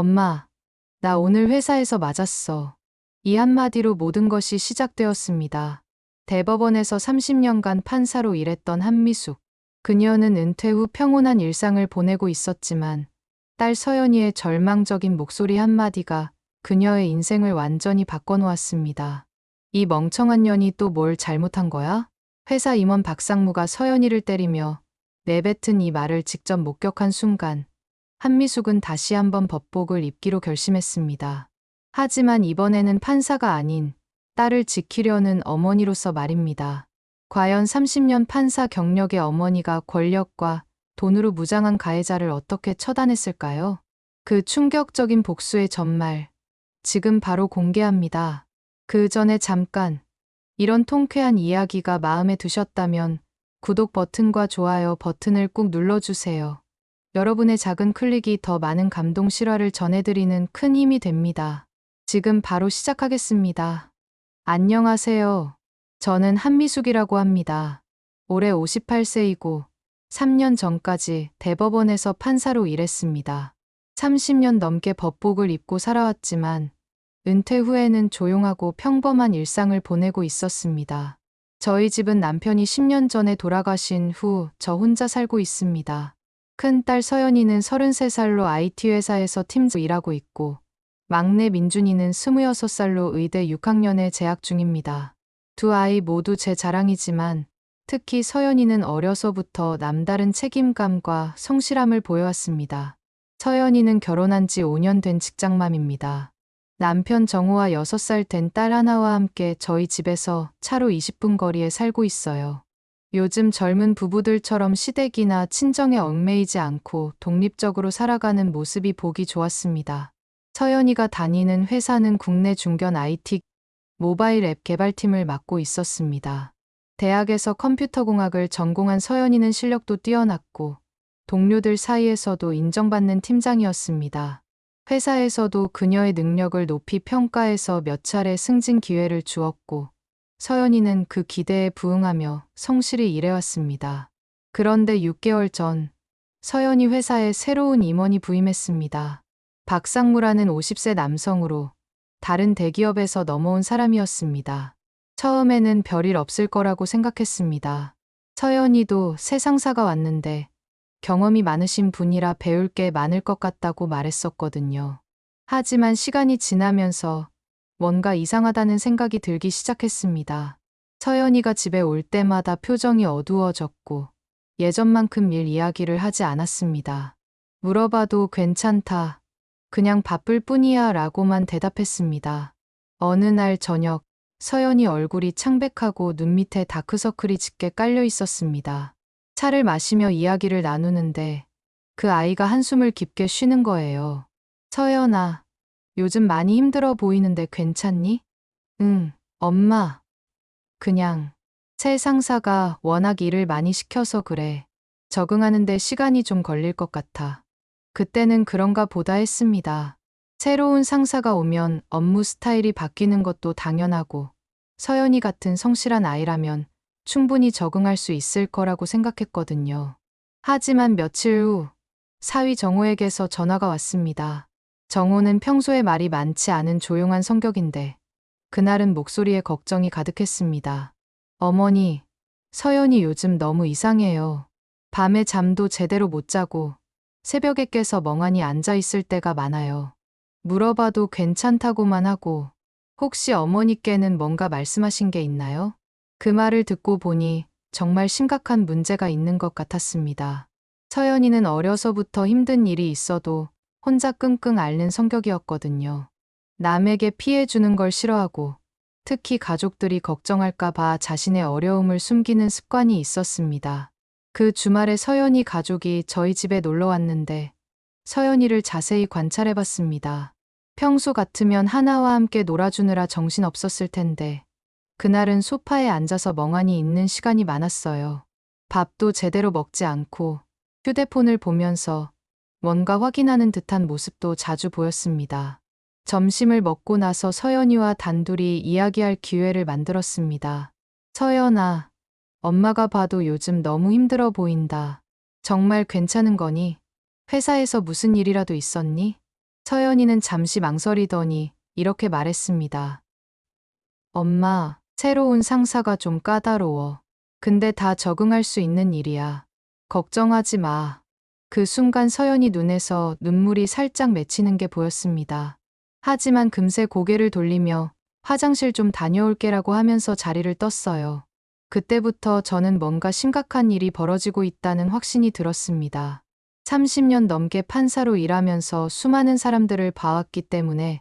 엄마, 나 오늘 회사에서 맞았어. 이 한마디로 모든 것이 시작되었습니다. 대법원에서 30년간 판사로 일했던 한미숙. 그녀는 은퇴 후 평온한 일상을 보내고 있었지만 딸 서연이의 절망적인 목소리 한마디가 그녀의 인생을 완전히 바꿔놓았습니다. 이 멍청한 년이 또 뭘 잘못한 거야? 회사 임원 박상무가 서연이를 때리며 내뱉은 이 말을 직접 목격한 순간 한미숙은 다시 한번 법복을 입기로 결심했습니다. 하지만 이번에는 판사가 아닌 딸을 지키려는 어머니로서 말입니다. 과연 30년 판사 경력의 어머니가 권력과 돈으로 무장한 가해자를 어떻게 처단했을까요? 그 충격적인 복수의 전말, 지금 바로 공개합니다. 그 전에 잠깐, 이런 통쾌한 이야기가 마음에 드셨다면 구독 버튼과 좋아요 버튼을 꾹 눌러주세요. 여러분의 작은 클릭이 더 많은 감동 실화를 전해드리는 큰 힘이 됩니다. 지금 바로 시작하겠습니다. 안녕하세요. 저는 한미숙이라고 합니다. 올해 58세이고 3년 전까지 대법원에서 판사로 일했습니다. 30년 넘게 법복을 입고 살아왔지만 은퇴 후에는 조용하고 평범한 일상을 보내고 있었습니다. 저희 집은 남편이 10년 전에 돌아가신 후 저 혼자 살고 있습니다. 큰딸 서연이는 33살로 IT 회사에서 팀장으로 일하고 있고 막내 민준이는 26살로 의대 6학년에 재학 중입니다. 두 아이 모두 제 자랑이지만 특히 서연이는 어려서부터 남다른 책임감과 성실함을 보여왔습니다. 서연이는 결혼한 지 5년 된 직장맘입니다. 남편 정우와 6살 된 딸 하나와 함께 저희 집에서 차로 20분 거리에 살고 있어요. 요즘 젊은 부부들처럼 시댁이나 친정에 얽매이지 않고 독립적으로 살아가는 모습이 보기 좋았습니다. 서연이가 다니는 회사는 국내 중견 IT 모바일 앱 개발팀을 맡고 있었습니다. 대학에서 컴퓨터공학을 전공한 서연이는 실력도 뛰어났고 동료들 사이에서도 인정받는 팀장이었습니다. 회사에서도 그녀의 능력을 높이 평가해서 몇 차례 승진 기회를 주었고 서연이는 그 기대에 부응하며 성실히 일해왔습니다. 그런데 6개월 전 서연이 회사에 새로운 임원이 부임했습니다. 박상무라는 50세 남성으로 다른 대기업에서 넘어온 사람이었습니다. 처음에는 별일 없을 거라고 생각했습니다. 서연이도 새 상사가 왔는데 경험이 많으신 분이라 배울 게 많을 것 같다고 말했었거든요. 하지만 시간이 지나면서 뭔가 이상하다는 생각이 들기 시작했습니다. 서연이가 집에 올 때마다 표정이 어두워졌고 예전만큼 일 이야기를 하지 않았습니다. 물어봐도 괜찮다. 그냥 바쁠 뿐이야 라고만 대답했습니다. 어느 날 저녁 서연이 얼굴이 창백하고 눈 밑에 다크서클이 짙게 깔려 있었습니다. 차를 마시며 이야기를 나누는데 그 아이가 한숨을 깊게 쉬는 거예요. 서연아, 요즘 많이 힘들어 보이는데 괜찮니? 응, 엄마. 그냥 새 상사가 워낙 일을 많이 시켜서 그래. 적응하는데 시간이 좀 걸릴 것 같아. 그때는 그런가 보다 했습니다. 새로운 상사가 오면 업무 스타일이 바뀌는 것도 당연하고 서연이 같은 성실한 아이라면 충분히 적응할 수 있을 거라고 생각했거든요. 하지만 며칠 후 사위 정호에게서 전화가 왔습니다. 정호는 평소에 말이 많지 않은 조용한 성격인데 그날은 목소리에 걱정이 가득했습니다. 어머니, 서연이 요즘 너무 이상해요. 밤에 잠도 제대로 못 자고 새벽에 깨서 멍하니 앉아 있을 때가 많아요. 물어봐도 괜찮다고만 하고 혹시 어머니께는 뭔가 말씀하신 게 있나요? 그 말을 듣고 보니 정말 심각한 문제가 있는 것 같았습니다. 서연이는 어려서부터 힘든 일이 있어도 혼자 끙끙 앓는 성격이었거든요. 남에게 피해 주는 걸 싫어하고 특히 가족들이 걱정할까 봐 자신의 어려움을 숨기는 습관이 있었습니다. 그 주말에 서연이 가족이 저희 집에 놀러 왔는데 서연이를 자세히 관찰해 봤습니다. 평소 같으면 하나와 함께 놀아주느라 정신 없었을 텐데 그날은 소파에 앉아서 멍하니 있는 시간이 많았어요. 밥도 제대로 먹지 않고 휴대폰을 보면서 뭔가 확인하는 듯한 모습도 자주 보였습니다. 점심을 먹고 나서 서연이와 단둘이 이야기할 기회를 만들었습니다. 서연아, 엄마가 봐도 요즘 너무 힘들어 보인다. 정말 괜찮은 거니? 회사에서 무슨 일이라도 있었니? 서연이는 잠시 망설이더니 이렇게 말했습니다. 엄마, 새로운 상사가 좀 까다로워. 근데 다 적응할 수 있는 일이야. 걱정하지 마. 그 순간 서연이 눈에서 눈물이 살짝 맺히는 게 보였습니다. 하지만 금세 고개를 돌리며 화장실 좀 다녀올게라고 하면서 자리를 떴어요. 그때부터 저는 뭔가 심각한 일이 벌어지고 있다는 확신이 들었습니다. 30년 넘게 판사로 일하면서 수많은 사람들을 봐왔기 때문에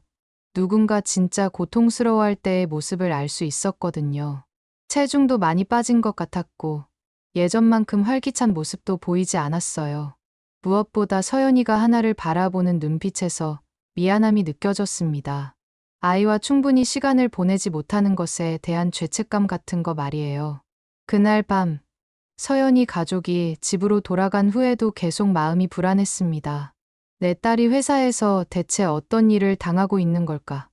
누군가 진짜 고통스러워할 때의 모습을 알 수 있었거든요. 체중도 많이 빠진 것 같았고 예전만큼 활기찬 모습도 보이지 않았어요. 무엇보다 서연이가 하나를 바라보는 눈빛에서 미안함이 느껴졌습니다. 아이와 충분히 시간을 보내지 못하는 것에 대한 죄책감 같은 거 말이에요. 그날 밤 서연이 가족이 집으로 돌아간 후에도 계속 마음이 불안했습니다. 내 딸이 회사에서 대체 어떤 일을 당하고 있는 걸까?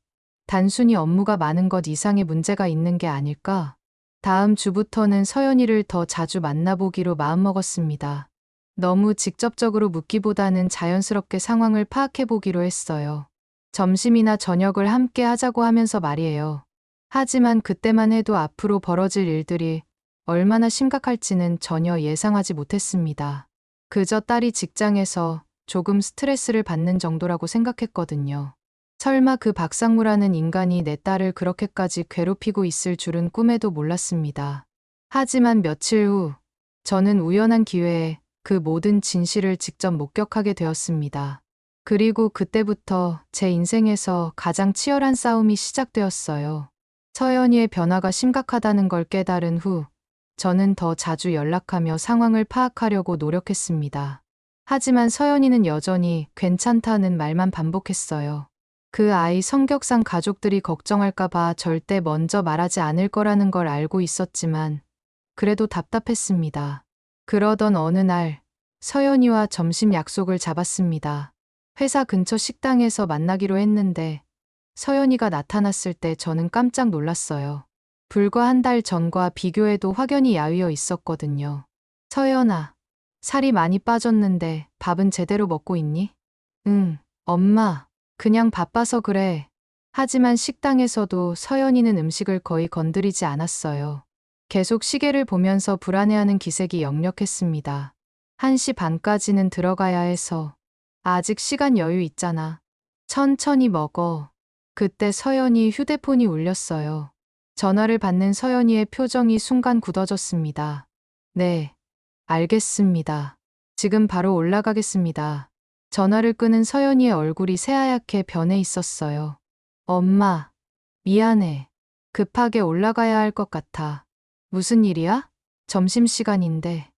단순히 업무가 많은 것 이상의 문제가 있는 게 아닐까? 다음 주부터는 서연이를 더 자주 만나보기로 마음먹었습니다. 너무 직접적으로 묻기보다는 자연스럽게 상황을 파악해보기로 했어요. 점심이나 저녁을 함께 하자고 하면서 말이에요. 하지만 그때만 해도 앞으로 벌어질 일들이 얼마나 심각할지는 전혀 예상하지 못했습니다. 그저 딸이 직장에서 조금 스트레스를 받는 정도라고 생각했거든요. 설마 그 박상무라는 인간이 내 딸을 그렇게까지 괴롭히고 있을 줄은 꿈에도 몰랐습니다. 하지만 며칠 후 저는 우연한 기회에 그 모든 진실을 직접 목격하게 되었습니다. 그리고 그때부터 제 인생에서 가장 치열한 싸움이 시작되었어요. 서연이의 변화가 심각하다는 걸 깨달은 후 저는 더 자주 연락하며 상황을 파악하려고 노력했습니다. 하지만 서연이는 여전히 괜찮다는 말만 반복했어요. 그 아이 성격상 가족들이 걱정할까봐 절대 먼저 말하지 않을 거라는 걸 알고 있었지만 그래도 답답했습니다. 그러던 어느 날 서연이와 점심 약속을 잡았습니다. 회사 근처 식당에서 만나기로 했는데 서연이가 나타났을 때 저는 깜짝 놀랐어요. 불과 한 달 전과 비교해도 확연히 야위어 있었거든요. 서연아, 살이 많이 빠졌는데 밥은 제대로 먹고 있니? 응, 엄마, 그냥 바빠서 그래. 하지만 식당에서도 서연이는 음식을 거의 건드리지 않았어요. 계속 시계를 보면서 불안해하는 기색이 역력했습니다. 1시 반까지는 들어가야 해서. 아직 시간 여유 있잖아. 천천히 먹어. 그때 서연이 휴대폰이 울렸어요. 전화를 받는 서연이의 표정이 순간 굳어졌습니다. 네, 알겠습니다. 지금 바로 올라가겠습니다. 전화를 끄는 서연이의 얼굴이 새하얗게 변해 있었어요. 엄마, 미안해. 급하게 올라가야 할 것 같아. 무슨 일이야? 점심시간인데.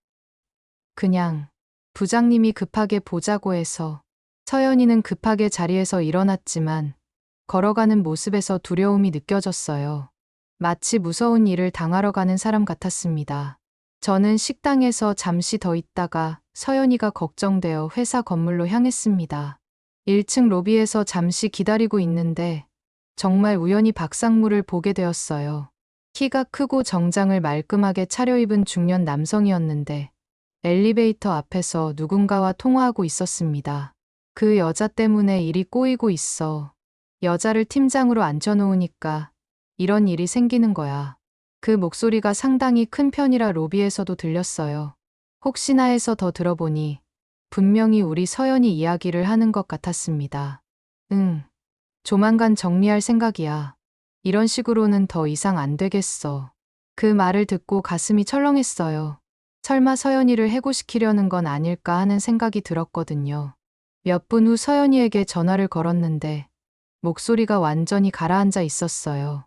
그냥 부장님이 급하게 보자고 해서. 서연이는 급하게 자리에서 일어났지만 걸어가는 모습에서 두려움이 느껴졌어요. 마치 무서운 일을 당하러 가는 사람 같았습니다. 저는 식당에서 잠시 더 있다가 서연이가 걱정되어 회사 건물로 향했습니다. 1층 로비에서 잠시 기다리고 있는데 정말 우연히 박상무를 보게 되었어요. 키가 크고 정장을 말끔하게 차려입은 중년 남성이었는데 엘리베이터 앞에서 누군가와 통화하고 있었습니다. 그 여자 때문에 일이 꼬이고 있어. 여자를 팀장으로 앉혀놓으니까 이런 일이 생기는 거야. 그 목소리가 상당히 큰 편이라 로비에서도 들렸어요. 혹시나 해서 더 들어보니 분명히 우리 서연이 이야기를 하는 것 같았습니다. 응, 조만간 정리할 생각이야. 이런 식으로는 더 이상 안 되겠어. 그 말을 듣고 가슴이 철렁했어요. 설마 서연이를 해고시키려는 건 아닐까 하는 생각이 들었거든요. 몇 분 후 서연이에게 전화를 걸었는데 목소리가 완전히 가라앉아 있었어요.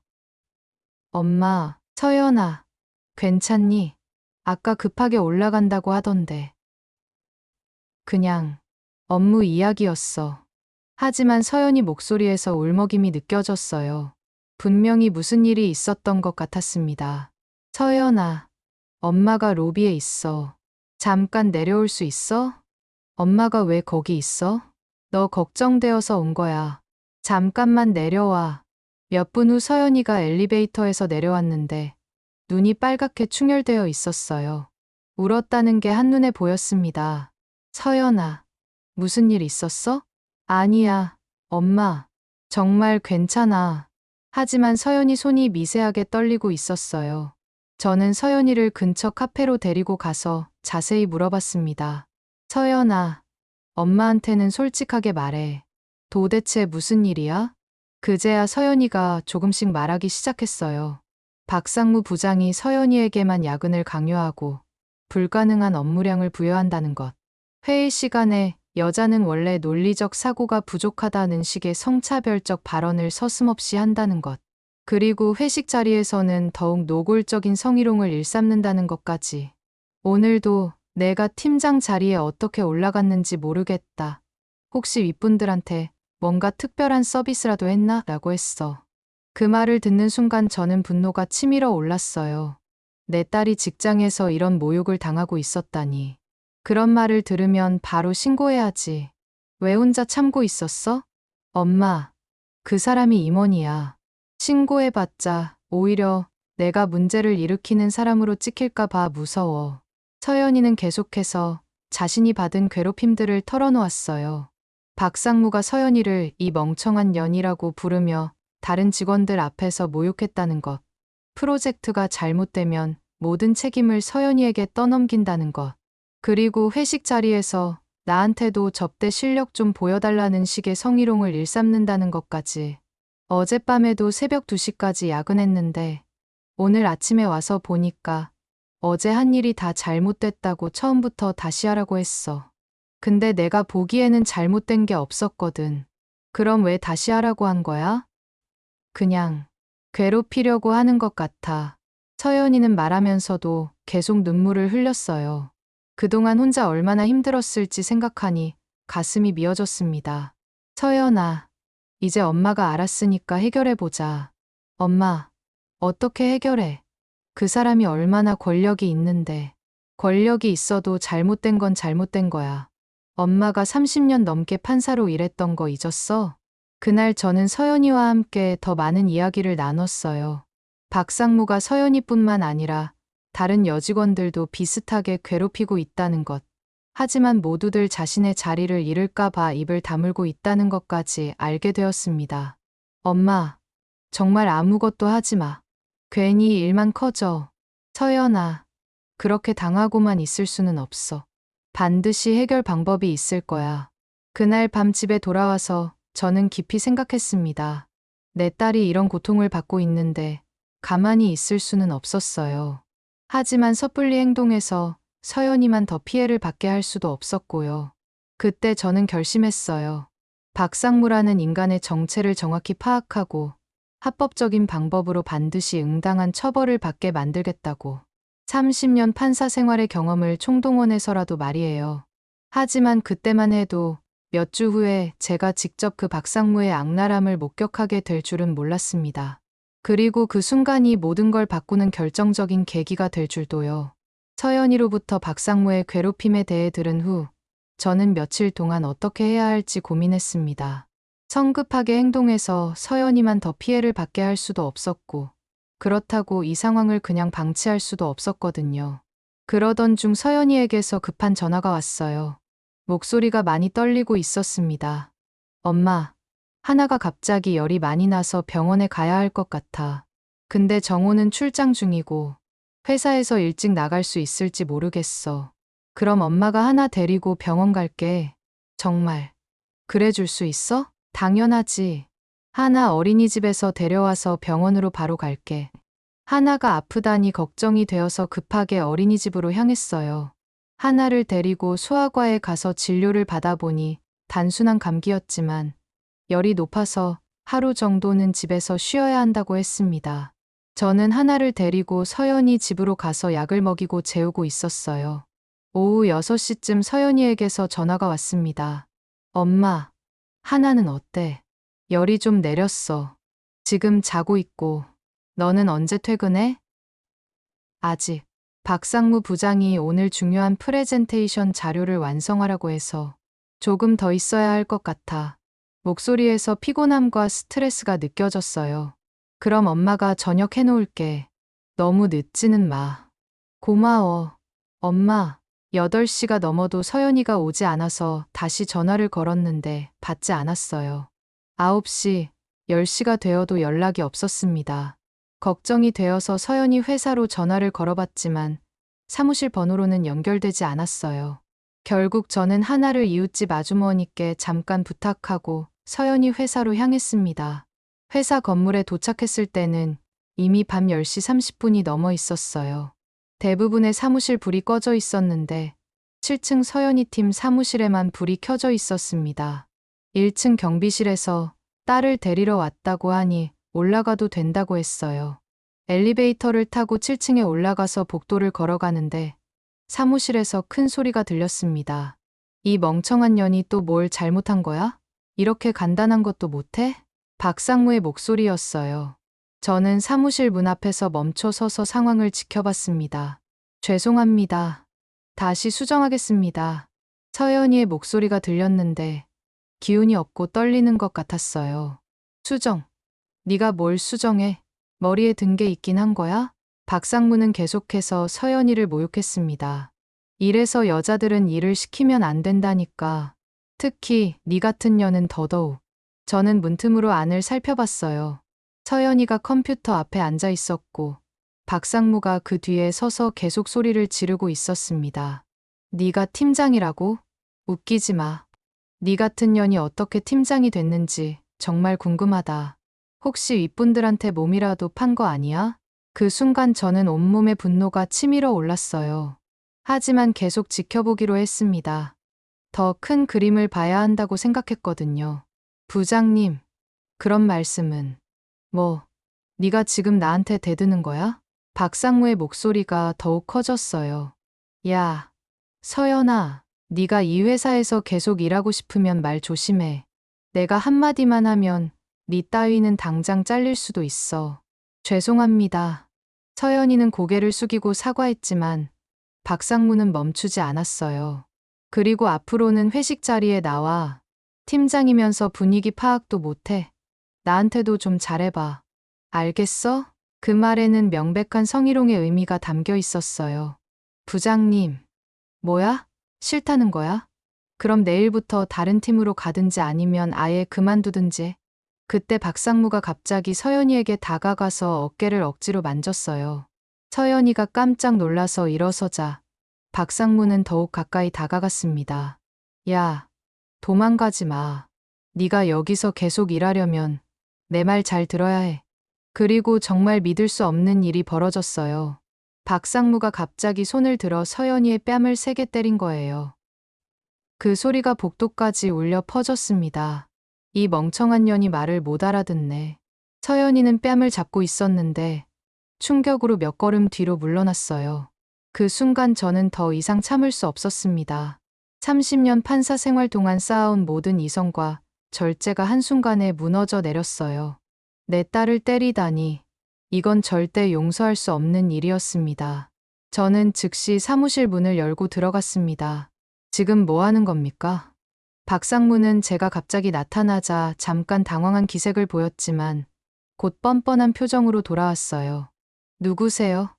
엄마, 서연아, 괜찮니? 아까 급하게 올라간다고 하던데. 그냥 업무 이야기였어. 하지만 서연이 목소리에서 울먹임이 느껴졌어요. 분명히 무슨 일이 있었던 것 같았습니다. 서연아, 엄마가 로비에 있어. 잠깐 내려올 수 있어? 엄마가 왜 거기 있어? 너 걱정되어서 온 거야. 잠깐만 내려와. 몇 분 후 서연이가 엘리베이터에서 내려왔는데 눈이 빨갛게 충혈되어 있었어요. 울었다는 게 한눈에 보였습니다. 서연아, 무슨 일 있었어? 아니야, 엄마, 정말 괜찮아. 하지만 서연이 손이 미세하게 떨리고 있었어요. 저는 서연이를 근처 카페로 데리고 가서 자세히 물어봤습니다. 서연아, 엄마한테는 솔직하게 말해. 도대체 무슨 일이야? 그제야 서연이가 조금씩 말하기 시작했어요. 박상무 부장이 서연이에게만 야근을 강요하고 불가능한 업무량을 부여한다는 것. 회의 시간에 여자는 원래 논리적 사고가 부족하다는 식의 성차별적 발언을 서슴없이 한다는 것. 그리고 회식 자리에서는 더욱 노골적인 성희롱을 일삼는다는 것까지. 오늘도 내가 팀장 자리에 어떻게 올라갔는지 모르겠다. 혹시 윗분들한테 뭔가 특별한 서비스라도 했나? 라고 했어. 그 말을 듣는 순간 저는 분노가 치밀어 올랐어요. 내 딸이 직장에서 이런 모욕을 당하고 있었다니. 그런 말을 들으면 바로 신고해야지. 왜 혼자 참고 있었어? 엄마, 그 사람이 임원이야. 신고해봤자 오히려 내가 문제를 일으키는 사람으로 찍힐까 봐 무서워. 서연이는 계속해서 자신이 받은 괴롭힘들을 털어놓았어요. 박상무가 서연이를 이 멍청한 년이라고 부르며 다른 직원들 앞에서 모욕했다는 것. 프로젝트가 잘못되면 모든 책임을 서연이에게 떠넘긴다는 것. 그리고 회식 자리에서 나한테도 접대 실력 좀 보여달라는 식의 성희롱을 일삼는다는 것까지. 어젯밤에도 새벽 2시까지 야근했는데 오늘 아침에 와서 보니까 어제 한 일이 다 잘못됐다고 처음부터 다시 하라고 했어. 근데 내가 보기에는 잘못된 게 없었거든. 그럼 왜 다시 하라고 한 거야? 그냥 괴롭히려고 하는 것 같아. 서연이는 말하면서도 계속 눈물을 흘렸어요. 그동안 혼자 얼마나 힘들었을지 생각하니 가슴이 미어졌습니다. 서연아, 이제 엄마가 알았으니까 해결해보자. 엄마, 어떻게 해결해? 그 사람이 얼마나 권력이 있는데. 권력이 있어도 잘못된 건 잘못된 거야. 엄마가 30년 넘게 판사로 일했던 거 잊었어? 그날 저는 서연이와 함께 더 많은 이야기를 나눴어요. 박상무가 서연이뿐만 아니라 다른 여직원들도 비슷하게 괴롭히고 있다는 것. 하지만 모두들 자신의 자리를 잃을까 봐 입을 다물고 있다는 것까지 알게 되었습니다. 엄마, 정말 아무것도 하지 마. 괜히 일만 커져. 서연아, 그렇게 당하고만 있을 수는 없어. 반드시 해결 방법이 있을 거야. 그날 밤 집에 돌아와서 저는 깊이 생각했습니다. 내 딸이 이런 고통을 받고 있는데 가만히 있을 수는 없었어요. 하지만 섣불리 행동해서 서연이만 더 피해를 받게 할 수도 없었고요. 그때 저는 결심했어요. 박상무라는 인간의 정체를 정확히 파악하고 합법적인 방법으로 반드시 응당한 처벌을 받게 만들겠다고. 30년 판사 생활의 경험을 총동원해서라도 말이에요. 하지만 그때만 해도 몇 주 후에 제가 직접 그 박상무의 악랄함을 목격하게 될 줄은 몰랐습니다. 그리고 그 순간이 모든 걸 바꾸는 결정적인 계기가 될 줄도요. 서연이로부터 박상무의 괴롭힘에 대해 들은 후 저는 며칠 동안 어떻게 해야 할지 고민했습니다. 성급하게 행동해서 서연이만 더 피해를 받게 할 수도 없었고 그렇다고 이 상황을 그냥 방치할 수도 없었거든요. 그러던 중 서연이에게서 급한 전화가 왔어요. 목소리가 많이 떨리고 있었습니다. 엄마, 하나가 갑자기 열이 많이 나서 병원에 가야 할 것 같아. 근데 정호는 출장 중이고 회사에서 일찍 나갈 수 있을지 모르겠어. 그럼 엄마가 하나 데리고 병원 갈게. 정말. 그래 줄 수 있어? 당연하지. 하나 어린이집에서 데려와서 병원으로 바로 갈게. 하나가 아프다니 걱정이 되어서 급하게 어린이집으로 향했어요. 하나를 데리고 소아과에 가서 진료를 받아보니 단순한 감기였지만 열이 높아서 하루 정도는 집에서 쉬어야 한다고 했습니다. 저는 하나를 데리고 서연이 집으로 가서 약을 먹이고 재우고 있었어요. 오후 6시쯤 서연이에게서 전화가 왔습니다. 엄마, 하나는 어때? 열이 좀 내렸어. 지금 자고 있고. 너는 언제 퇴근해? 아직. 박상무 부장이 오늘 중요한 프레젠테이션 자료를 완성하라고 해서 조금 더 있어야 할 것 같아. 목소리에서 피곤함과 스트레스가 느껴졌어요. 그럼 엄마가 저녁 해놓을게. 너무 늦지는 마. 고마워. 엄마, 8시가 넘어도 서연이가 오지 않아서 다시 전화를 걸었는데 받지 않았어요. 9시, 10시가 되어도 연락이 없었습니다. 걱정이 되어서 서연이 회사로 전화를 걸어봤지만 사무실 번호로는 연결되지 않았어요. 결국 저는 하나를 이웃집 아주머니께 잠깐 부탁하고 서연이 회사로 향했습니다. 회사 건물에 도착했을 때는 이미 밤 10시 30분이 넘어 있었어요. 대부분의 사무실 불이 꺼져 있었는데 7층 서연이 팀 사무실에만 불이 켜져 있었습니다. 1층 경비실에서 딸을 데리러 왔다고 하니 올라가도 된다고 했어요. 엘리베이터를 타고 7층에 올라가서 복도를 걸어가는데 사무실에서 큰 소리가 들렸습니다. 이 멍청한 년이 또 뭘 잘못한 거야? 이렇게 간단한 것도 못해? 박상무의 목소리였어요. 저는 사무실 문 앞에서 멈춰 서서 상황을 지켜봤습니다. 죄송합니다. 다시 수정하겠습니다. 서연이의 목소리가 들렸는데 기운이 없고 떨리는 것 같았어요. 수정. 네가 뭘 수정해? 머리에 든 게 있긴 한 거야? 박상무는 계속해서 서연이를 모욕했습니다. 이래서 여자들은 일을 시키면 안 된다니까. 특히 네 같은 년은 더더욱. 저는 문틈으로 안을 살펴봤어요. 서연이가 컴퓨터 앞에 앉아 있었고 박상무가 그 뒤에 서서 계속 소리를 지르고 있었습니다. 네가 팀장이라고? 웃기지 마. 네 같은 년이 어떻게 팀장이 됐는지 정말 궁금하다. 혹시 윗분들한테 몸이라도 판 거 아니야? 그 순간 저는 온몸에 분노가 치밀어 올랐어요. 하지만 계속 지켜보기로 했습니다. 더 큰 그림을 봐야 한다고 생각했거든요. 부장님, 그런 말씀은 뭐, 네가 지금 나한테 대드는 거야? 박상무의 목소리가 더욱 커졌어요. 야, 서연아, 네가 이 회사에서 계속 일하고 싶으면 말 조심해. 내가 한마디만 하면 네 따위는 당장 잘릴 수도 있어. 죄송합니다. 서연이는 고개를 숙이고 사과했지만 박상무는 멈추지 않았어요. 그리고 앞으로는 회식 자리에 나와 팀장이면서 분위기 파악도 못해. 나한테도 좀 잘해봐. 알겠어? 그 말에는 명백한 성희롱의 의미가 담겨 있었어요. 부장님, 뭐야? 싫다는 거야? 그럼 내일부터 다른 팀으로 가든지 아니면 아예 그만두든지. 그때 박상무가 갑자기 서연이에게 다가가서 어깨를 억지로 만졌어요. 서연이가 깜짝 놀라서 일어서자 박상무는 더욱 가까이 다가갔습니다. 야, 도망가지 마. 네가 여기서 계속 일하려면 내 말 잘 들어야 해. 그리고 정말 믿을 수 없는 일이 벌어졌어요. 박상무가 갑자기 손을 들어 서연이의 뺨을 세게 때린 거예요. 그 소리가 복도까지 울려 퍼졌습니다. 이 멍청한 년이 말을 못 알아듣네. 서연이는 뺨을 잡고 있었는데 충격으로 몇 걸음 뒤로 물러났어요. 그 순간 저는 더 이상 참을 수 없었습니다. 30년 판사 생활 동안 쌓아온 모든 이성과 절제가 한순간에 무너져 내렸어요. 내 딸을 때리다니. 이건 절대 용서할 수 없는 일이었습니다. 저는 즉시 사무실 문을 열고 들어갔습니다. 지금 뭐 하는 겁니까? 박상무는 제가 갑자기 나타나자 잠깐 당황한 기색을 보였지만 곧 뻔뻔한 표정으로 돌아왔어요. 누구세요?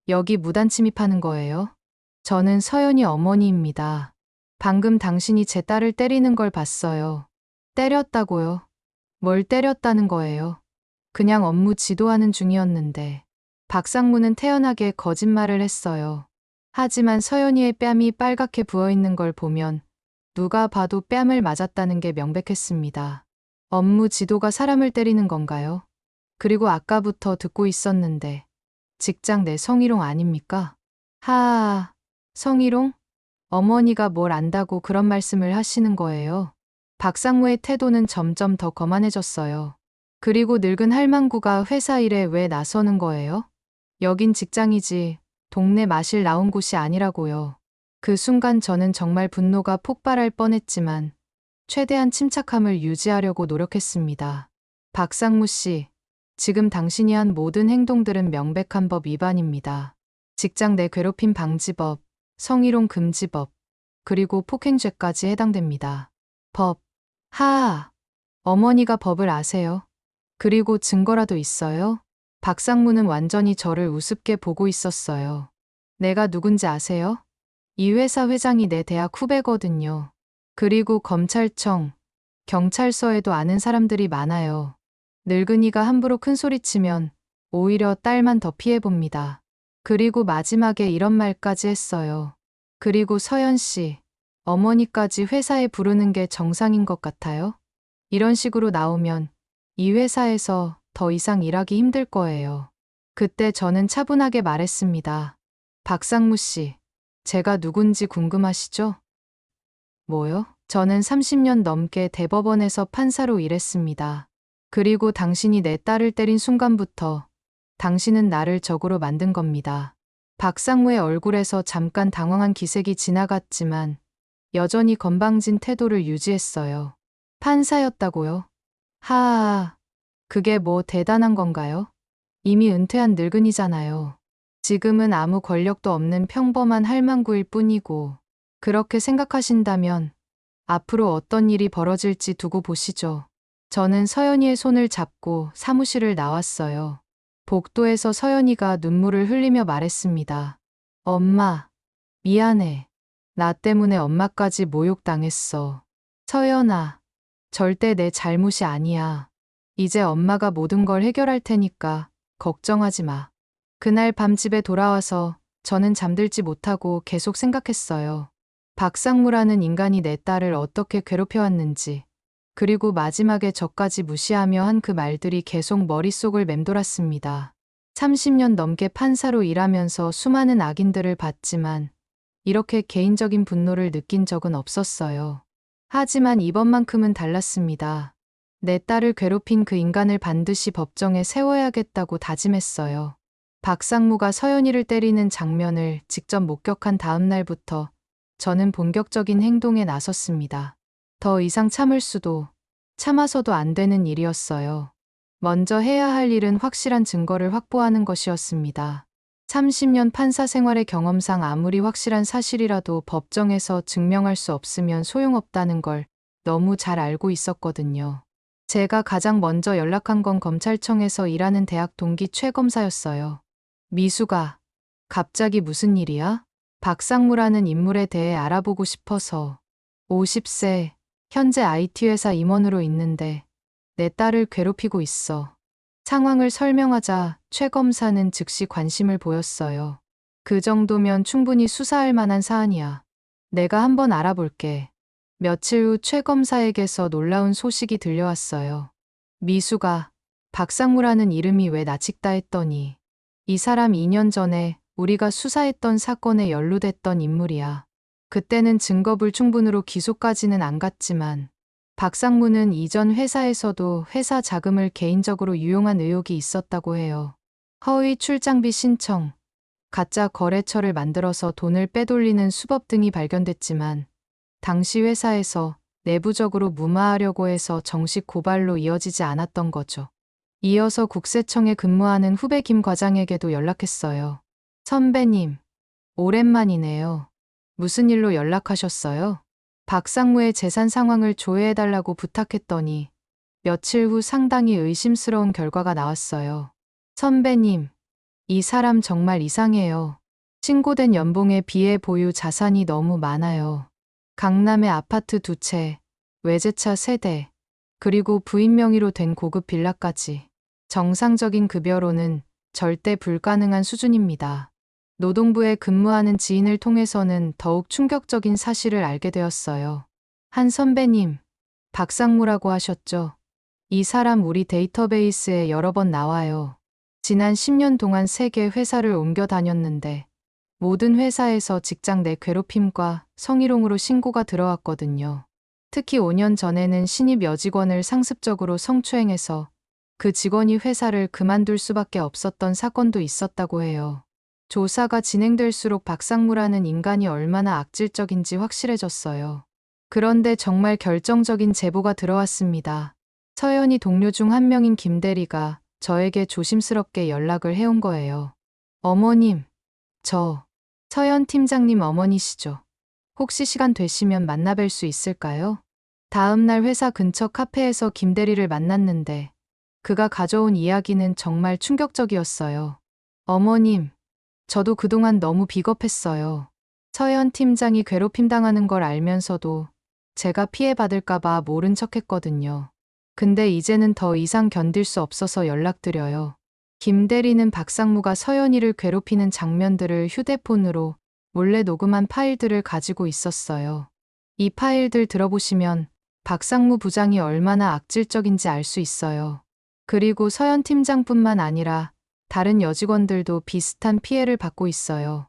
여기 무단 침입하는 거예요? 저는 서연이 어머니입니다. 방금 당신이 제 딸을 때리는 걸 봤어요. 때렸다고요? 뭘 때렸다는 거예요? 그냥 업무 지도하는 중이었는데. 박상무는 태연하게 거짓말을 했어요. 하지만 서연이의 뺨이 빨갛게 부어있는 걸 보면 누가 봐도 뺨을 맞았다는 게 명백했습니다. 업무 지도가 사람을 때리는 건가요? 그리고 아까부터 듣고 있었는데 직장 내 성희롱 아닙니까? 하아, 성희롱? 어머니가 뭘 안다고 그런 말씀을 하시는 거예요? 박상무의 태도는 점점 더 거만해졌어요. 그리고 늙은 할망구가 회사 일에 왜 나서는 거예요? 여긴 직장이지 동네 마실 나온 곳이 아니라고요. 그 순간 저는 정말 분노가 폭발할 뻔했지만 최대한 침착함을 유지하려고 노력했습니다. 박상무 씨, 지금 당신이 한 모든 행동들은 명백한 법 위반입니다. 직장 내 괴롭힘 방지법, 성희롱 금지법, 그리고 폭행죄까지 해당됩니다. 법. 하아, 어머니가 법을 아세요? 그리고 증거라도 있어요? 박상무는 완전히 저를 우습게 보고 있었어요. 내가 누군지 아세요? 이 회사 회장이 내 대학 후배거든요. 그리고 검찰청, 경찰서에도 아는 사람들이 많아요. 늙은이가 함부로 큰 소리치면 오히려 딸만 더 피해봅니다. 그리고 마지막에 이런 말까지 했어요. 그리고 서연 씨, 어머니까지 회사에 부르는 게 정상인 것 같아요? 이런 식으로 나오면 이 회사에서 더 이상 일하기 힘들 거예요. 그때 저는 차분하게 말했습니다. 박상무 씨, 제가 누군지 궁금하시죠? 뭐요? 저는 30년 넘게 대법원에서 판사로 일했습니다. 그리고 당신이 내 딸을 때린 순간부터 당신은 나를 적으로 만든 겁니다. 박상무의 얼굴에서 잠깐 당황한 기색이 지나갔지만 여전히 건방진 태도를 유지했어요. 판사였다고요? 하하, 그게 뭐 대단한 건가요? 이미 은퇴한 늙은이잖아요. 지금은 아무 권력도 없는 평범한 할망구일 뿐이고, 그렇게 생각하신다면 앞으로 어떤 일이 벌어질지 두고 보시죠. 저는 서연이의 손을 잡고 사무실을 나왔어요. 복도에서 서연이가 눈물을 흘리며 말했습니다. 엄마, 미안해. 나 때문에 엄마까지 모욕당했어. 서연아, 절대 내 잘못이 아니야. 이제 엄마가 모든 걸 해결할 테니까 걱정하지 마. 그날 밤 집에 돌아와서 저는 잠들지 못하고 계속 생각했어요. 박상무라는 인간이 내 딸을 어떻게 괴롭혀왔는지, 그리고 마지막에 저까지 무시하며 한 그 말들이 계속 머릿속을 맴돌았습니다. 30년 넘게 판사로 일하면서 수많은 악인들을 봤지만 이렇게 개인적인 분노를 느낀 적은 없었어요. 하지만 이번만큼은 달랐습니다. 내 딸을 괴롭힌 그 인간을 반드시 법정에 세워야겠다고 다짐했어요. 박상무가 서연이를 때리는 장면을 직접 목격한 다음 날부터 저는 본격적인 행동에 나섰습니다. 더 이상 참을 수도, 참아서도 안 되는 일이었어요. 먼저 해야 할 일은 확실한 증거를 확보하는 것이었습니다. 30년 판사 생활의 경험상 아무리 확실한 사실이라도 법정에서 증명할 수 없으면 소용없다는 걸 너무 잘 알고 있었거든요. 제가 가장 먼저 연락한 건 검찰청에서 일하는 대학 동기 최 검사였어요. 미수가, 갑자기 무슨 일이야? 박상무라는 인물에 대해 알아보고 싶어서. 50세, 현재 IT 회사 임원으로 있는데 내 딸을 괴롭히고 있어. 상황을 설명하자 최 검사는 즉시 관심을 보였어요. 그 정도면 충분히 수사할 만한 사안이야. 내가 한번 알아볼게. 며칠 후 최 검사에게서 놀라운 소식이 들려왔어요. 미수가, 박상무라는 이름이 왜 낯익다 했더니 이 사람 2년 전에 우리가 수사했던 사건에 연루됐던 인물이야. 그때는 증거불충분으로 기소까지는 안 갔지만 박상무는 이전 회사에서도 회사 자금을 개인적으로 유용한 의혹이 있었다고 해요. 허위 출장비 신청, 가짜 거래처를 만들어서 돈을 빼돌리는 수법 등이 발견됐지만 당시 회사에서 내부적으로 무마하려고 해서 정식 고발로 이어지지 않았던 거죠. 이어서 국세청에 근무하는 후배 김 과장에게도 연락했어요. 선배님, 오랜만이네요. 무슨 일로 연락하셨어요? 박상무의 재산 상황을 조회해달라고 부탁했더니 며칠 후 상당히 의심스러운 결과가 나왔어요. 선배님, 이 사람 정말 이상해요. 신고된 연봉에 비해 보유 자산이 너무 많아요. 강남에 아파트 2채, 외제차 3대, 그리고 부인 명의로 된 고급 빌라까지. 정상적인 급여로는 절대 불가능한 수준입니다. 노동부에 근무하는 지인을 통해서는 더욱 충격적인 사실을 알게 되었어요. 한 선배님, 박상무라고 하셨죠? 이 사람 우리 데이터베이스에 여러 번 나와요. 지난 10년 동안 3개 회사를 옮겨 다녔는데 모든 회사에서 직장 내 괴롭힘과 성희롱으로 신고가 들어왔거든요. 특히 5년 전에는 신입 여직원을 상습적으로 성추행해서 그 직원이 회사를 그만둘 수밖에 없었던 사건도 있었다고 해요. 조사가 진행될수록 박상무라는 인간이 얼마나 악질적인지 확실해졌어요. 그런데 정말 결정적인 제보가 들어왔습니다. 서연이 동료 중 한 명인 김 대리가 저에게 조심스럽게 연락을 해온 거예요. 어머님, 저 서연 팀장님 어머니시죠? 혹시 시간 되시면 만나뵐 수 있을까요? 다음 날 회사 근처 카페에서 김 대리를 만났는데 그가 가져온 이야기는 정말 충격적이었어요. 어머님, 저도 그동안 너무 비겁했어요. 서연 팀장이 괴롭힘 당하는 걸 알면서도 제가 피해받을까봐 모른 척 했거든요. 근데 이제는 더 이상 견딜 수 없어서 연락드려요. 김 대리는 박상무가 서연이를 괴롭히는 장면들을 휴대폰으로 몰래 녹음한 파일들을 가지고 있었어요. 이 파일들 들어보시면 박상무 부장이 얼마나 악질적인지 알 수 있어요. 그리고 서연 팀장뿐만 아니라 다른 여직원들도 비슷한 피해를 받고 있어요.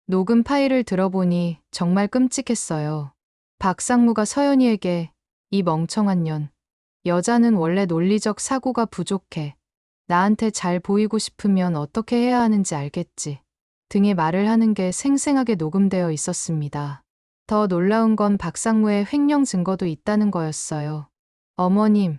녹음 파일을 들어보니 정말 끔찍했어요. 박상무가 서연이에게 이 멍청한 년, 여자는 원래 논리적 사고가 부족해. 나한테 잘 보이고 싶으면 어떻게 해야 하는지 알겠지. 등의 말을 하는 게 생생하게 녹음되어 있었습니다. 더 놀라운 건 박상무의 횡령 증거도 있다는 거였어요. 어머님,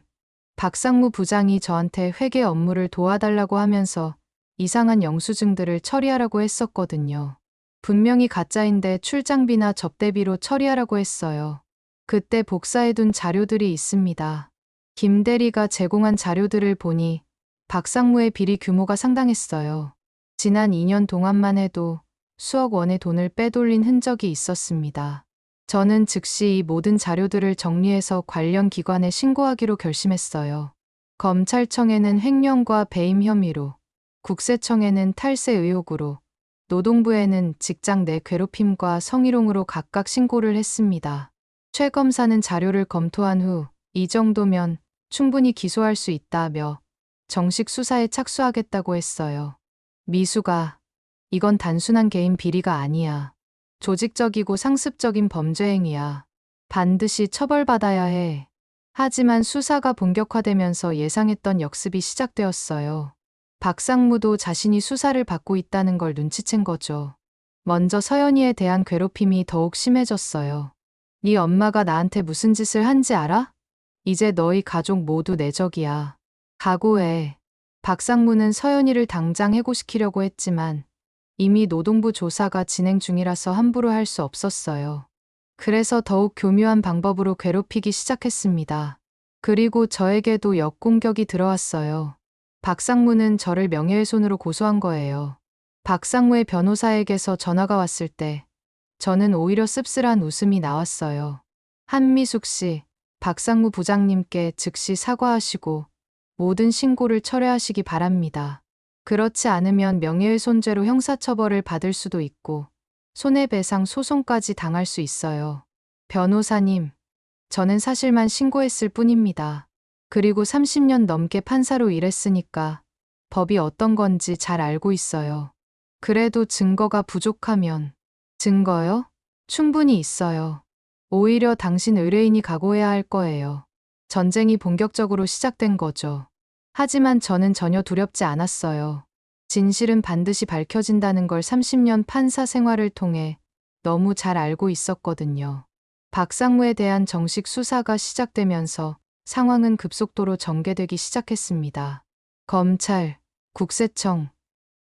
박상무 부장이 저한테 회계 업무를 도와달라고 하면서 이상한 영수증들을 처리하라고 했었거든요. 분명히 가짜인데 출장비나 접대비로 처리하라고 했어요. 그때 복사해둔 자료들이 있습니다. 김 대리가 제공한 자료들을 보니 박상무의 비리 규모가 상당했어요. 지난 2년 동안만 해도 수억 원의 돈을 빼돌린 흔적이 있었습니다. 저는 즉시 이 모든 자료들을 정리해서 관련 기관에 신고하기로 결심했어요. 검찰청에는 횡령과 배임 혐의로, 국세청에는 탈세 의혹으로, 노동부에는 직장 내 괴롭힘과 성희롱으로 각각 신고를 했습니다. 최 검사는 자료를 검토한 후 이 정도면 충분히 기소할 수 있다며 정식 수사에 착수하겠다고 했어요. 미수가, 이건 단순한 개인 비리가 아니야. 조직적이고 상습적인 범죄 행위야. 반드시 처벌받아야 해. 하지만 수사가 본격화되면서 예상했던 역습이 시작되었어요. 박상무도 자신이 수사를 받고 있다는 걸 눈치챈 거죠. 먼저 서연이에 대한 괴롭힘이 더욱 심해졌어요. 네 엄마가 나한테 무슨 짓을 한지 알아? 이제 너희 가족 모두 내 적이야. 각오해. 박상무는 서연이를 당장 해고시키려고 했지만 이미 노동부 조사가 진행 중이라서 함부로 할 수 없었어요. 그래서 더욱 교묘한 방법으로 괴롭히기 시작했습니다. 그리고 저에게도 역공격이 들어왔어요. 박상무는 저를 명예훼손으로 고소한 거예요. 박상무의 변호사에게서 전화가 왔을 때 저는 오히려 씁쓸한 웃음이 나왔어요. 한미숙 씨, 박상무 부장님께 즉시 사과하시고 모든 신고를 철회하시기 바랍니다. 그렇지 않으면 명예훼손죄로 형사처벌을 받을 수도 있고 손해배상 소송까지 당할 수 있어요. 변호사님, 저는 사실만 신고했을 뿐입니다. 그리고 30년 넘게 판사로 일했으니까 법이 어떤 건지 잘 알고 있어요. 그래도 증거가 부족하면. 증거요? 충분히 있어요. 오히려 당신 의뢰인이 각오해야 할 거예요. 전쟁이 본격적으로 시작된 거죠. 하지만 저는 전혀 두렵지 않았어요. 진실은 반드시 밝혀진다는 걸 30년 판사 생활을 통해 너무 잘 알고 있었거든요. 박상무에 대한 정식 수사가 시작되면서 상황은 급속도로 전개되기 시작했습니다. 검찰, 국세청,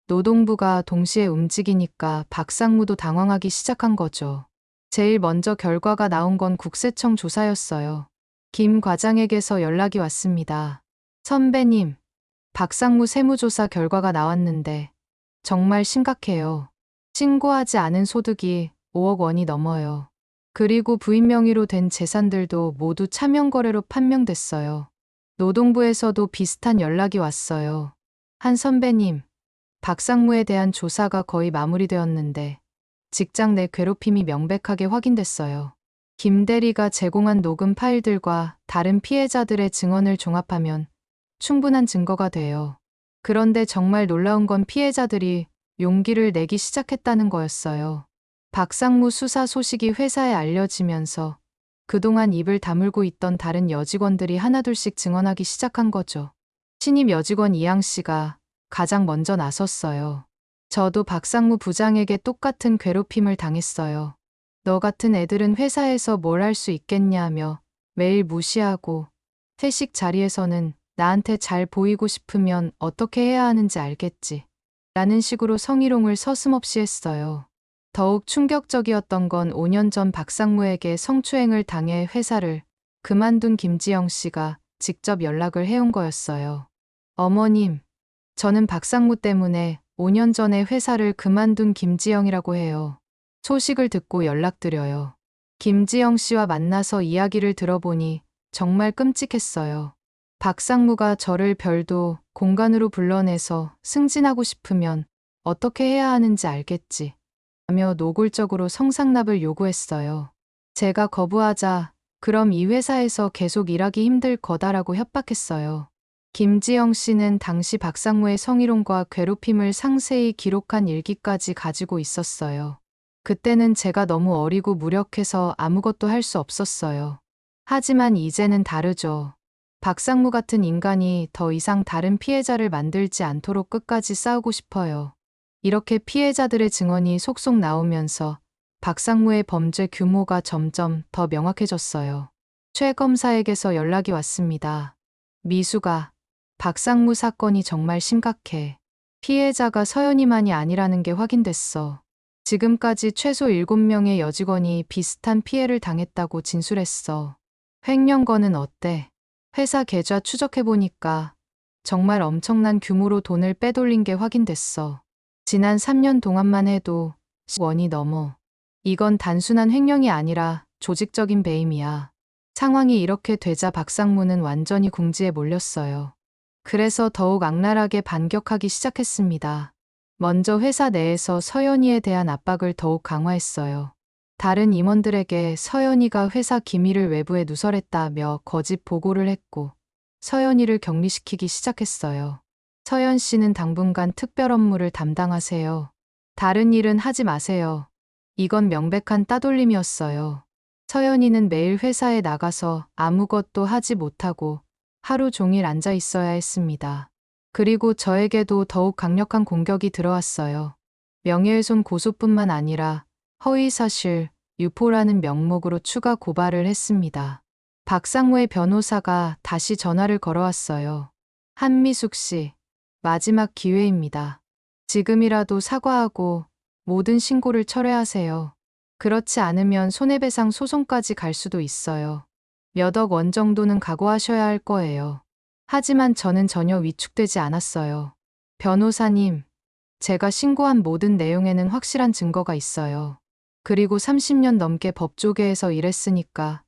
노동부가 동시에 움직이니까 박상무도 당황하기 시작한 거죠. 제일 먼저 결과가 나온 건 국세청 조사였어요. 김 과장에게서 연락이 왔습니다. 선배님, 박상무 세무조사 결과가 나왔는데 정말 심각해요. 신고하지 않은 소득이 5억 원이 넘어요. 그리고 부인 명의로 된 재산들도 모두 차명거래로 판명됐어요. 노동부에서도 비슷한 연락이 왔어요. 한 선배님, 박상무에 대한 조사가 거의 마무리되었는데 직장 내 괴롭힘이 명백하게 확인됐어요. 김 대리가 제공한 녹음 파일들과 다른 피해자들의 증언을 종합하면 충분한 증거가 돼요. 그런데 정말 놀라운 건 피해자들이 용기를 내기 시작했다는 거였어요. 박상무 수사 소식이 회사에 알려지면서 그동안 입을 다물고 있던 다른 여직원들이 하나둘씩 증언하기 시작한 거죠. 신입 여직원 이양 씨가 가장 먼저 나섰어요. 저도 박상무 부장에게 똑같은 괴롭힘을 당했어요. 너 같은 애들은 회사에서 뭘 할 수 있겠냐며 매일 무시하고 회식 자리에서는 나한테 잘 보이고 싶으면 어떻게 해야 하는지 알겠지. 라는 식으로 성희롱을 서슴없이 했어요. 더욱 충격적이었던 건 5년 전 박상무에게 성추행을 당해 회사를 그만둔 김지영 씨가 직접 연락을 해온 거였어요. 어머님, 저는 박상무 때문에 5년 전에 회사를 그만둔 김지영이라고 해요. 소식을 듣고 연락드려요. 김지영 씨와 만나서 이야기를 들어보니 정말 끔찍했어요. 박상무가 저를 별도 공간으로 불러내서 승진하고 싶으면 어떻게 해야 하는지 알겠지 하며 노골적으로 성상납을 요구했어요. 제가 거부하자 그럼 이 회사에서 계속 일하기 힘들 거다라고 협박했어요. 김지영 씨는 당시 박상무의 성희롱과 괴롭힘을 상세히 기록한 일기까지 가지고 있었어요. 그때는 제가 너무 어리고 무력해서 아무것도 할 수 없었어요. 하지만 이제는 다르죠. 박상무 같은 인간이 더 이상 다른 피해자를 만들지 않도록 끝까지 싸우고 싶어요. 이렇게 피해자들의 증언이 속속 나오면서 박상무의 범죄 규모가 점점 더 명확해졌어요. 최 검사에게서 연락이 왔습니다. 미수가, 박상무 사건이 정말 심각해. 피해자가 서연이만이 아니라는 게 확인됐어. 지금까지 최소 7명의 여직원이 비슷한 피해를 당했다고 진술했어. 횡령건은 어때? 회사 계좌 추적해보니까 정말 엄청난 규모로 돈을 빼돌린 게 확인됐어. 지난 3년 동안만 해도 10원이 넘어. 이건 단순한 횡령이 아니라 조직적인 배임이야. 상황이 이렇게 되자 박상무는 완전히 궁지에 몰렸어요. 그래서 더욱 악랄하게 반격하기 시작했습니다. 먼저 회사 내에서 서연이에 대한 압박을 더욱 강화했어요. 다른 임원들에게 서연이가 회사 기밀을 외부에 누설했다며 거짓 보고를 했고 서연이를 격리시키기 시작했어요. 서연 씨는 당분간 특별 업무를 담당하세요. 다른 일은 하지 마세요. 이건 명백한 따돌림이었어요. 서연이는 매일 회사에 나가서 아무것도 하지 못하고 하루 종일 앉아 있어야 했습니다. 그리고 저에게도 더욱 강력한 공격이 들어왔어요. 명예훼손 고소뿐만 아니라 허위사실, 유포라는 명목으로 추가 고발을 했습니다. 박상무의 변호사가 다시 전화를 걸어왔어요. 한미숙 씨, 마지막 기회입니다. 지금이라도 사과하고 모든 신고를 철회하세요. 그렇지 않으면 손해배상 소송까지 갈 수도 있어요. 몇 억 원 정도는 각오하셔야 할 거예요. 하지만 저는 전혀 위축되지 않았어요. 변호사님, 제가 신고한 모든 내용에는 확실한 증거가 있어요. 그리고 30년 넘게 법조계에서 일했으니까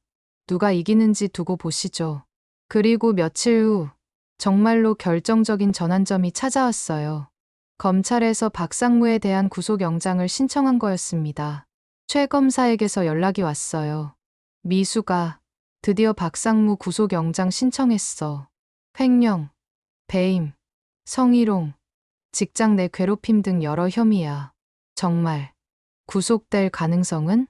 누가 이기는지 두고 보시죠. 그리고 며칠 후 정말로 결정적인 전환점이 찾아왔어요. 검찰에서 박상무에 대한 구속영장을 신청한 거였습니다. 최 검사에게서 연락이 왔어요. 미수가 드디어 박상무 구속영장 신청했어. 횡령, 배임, 성희롱, 직장 내 괴롭힘 등 여러 혐의야. 정말 구속될 가능성은?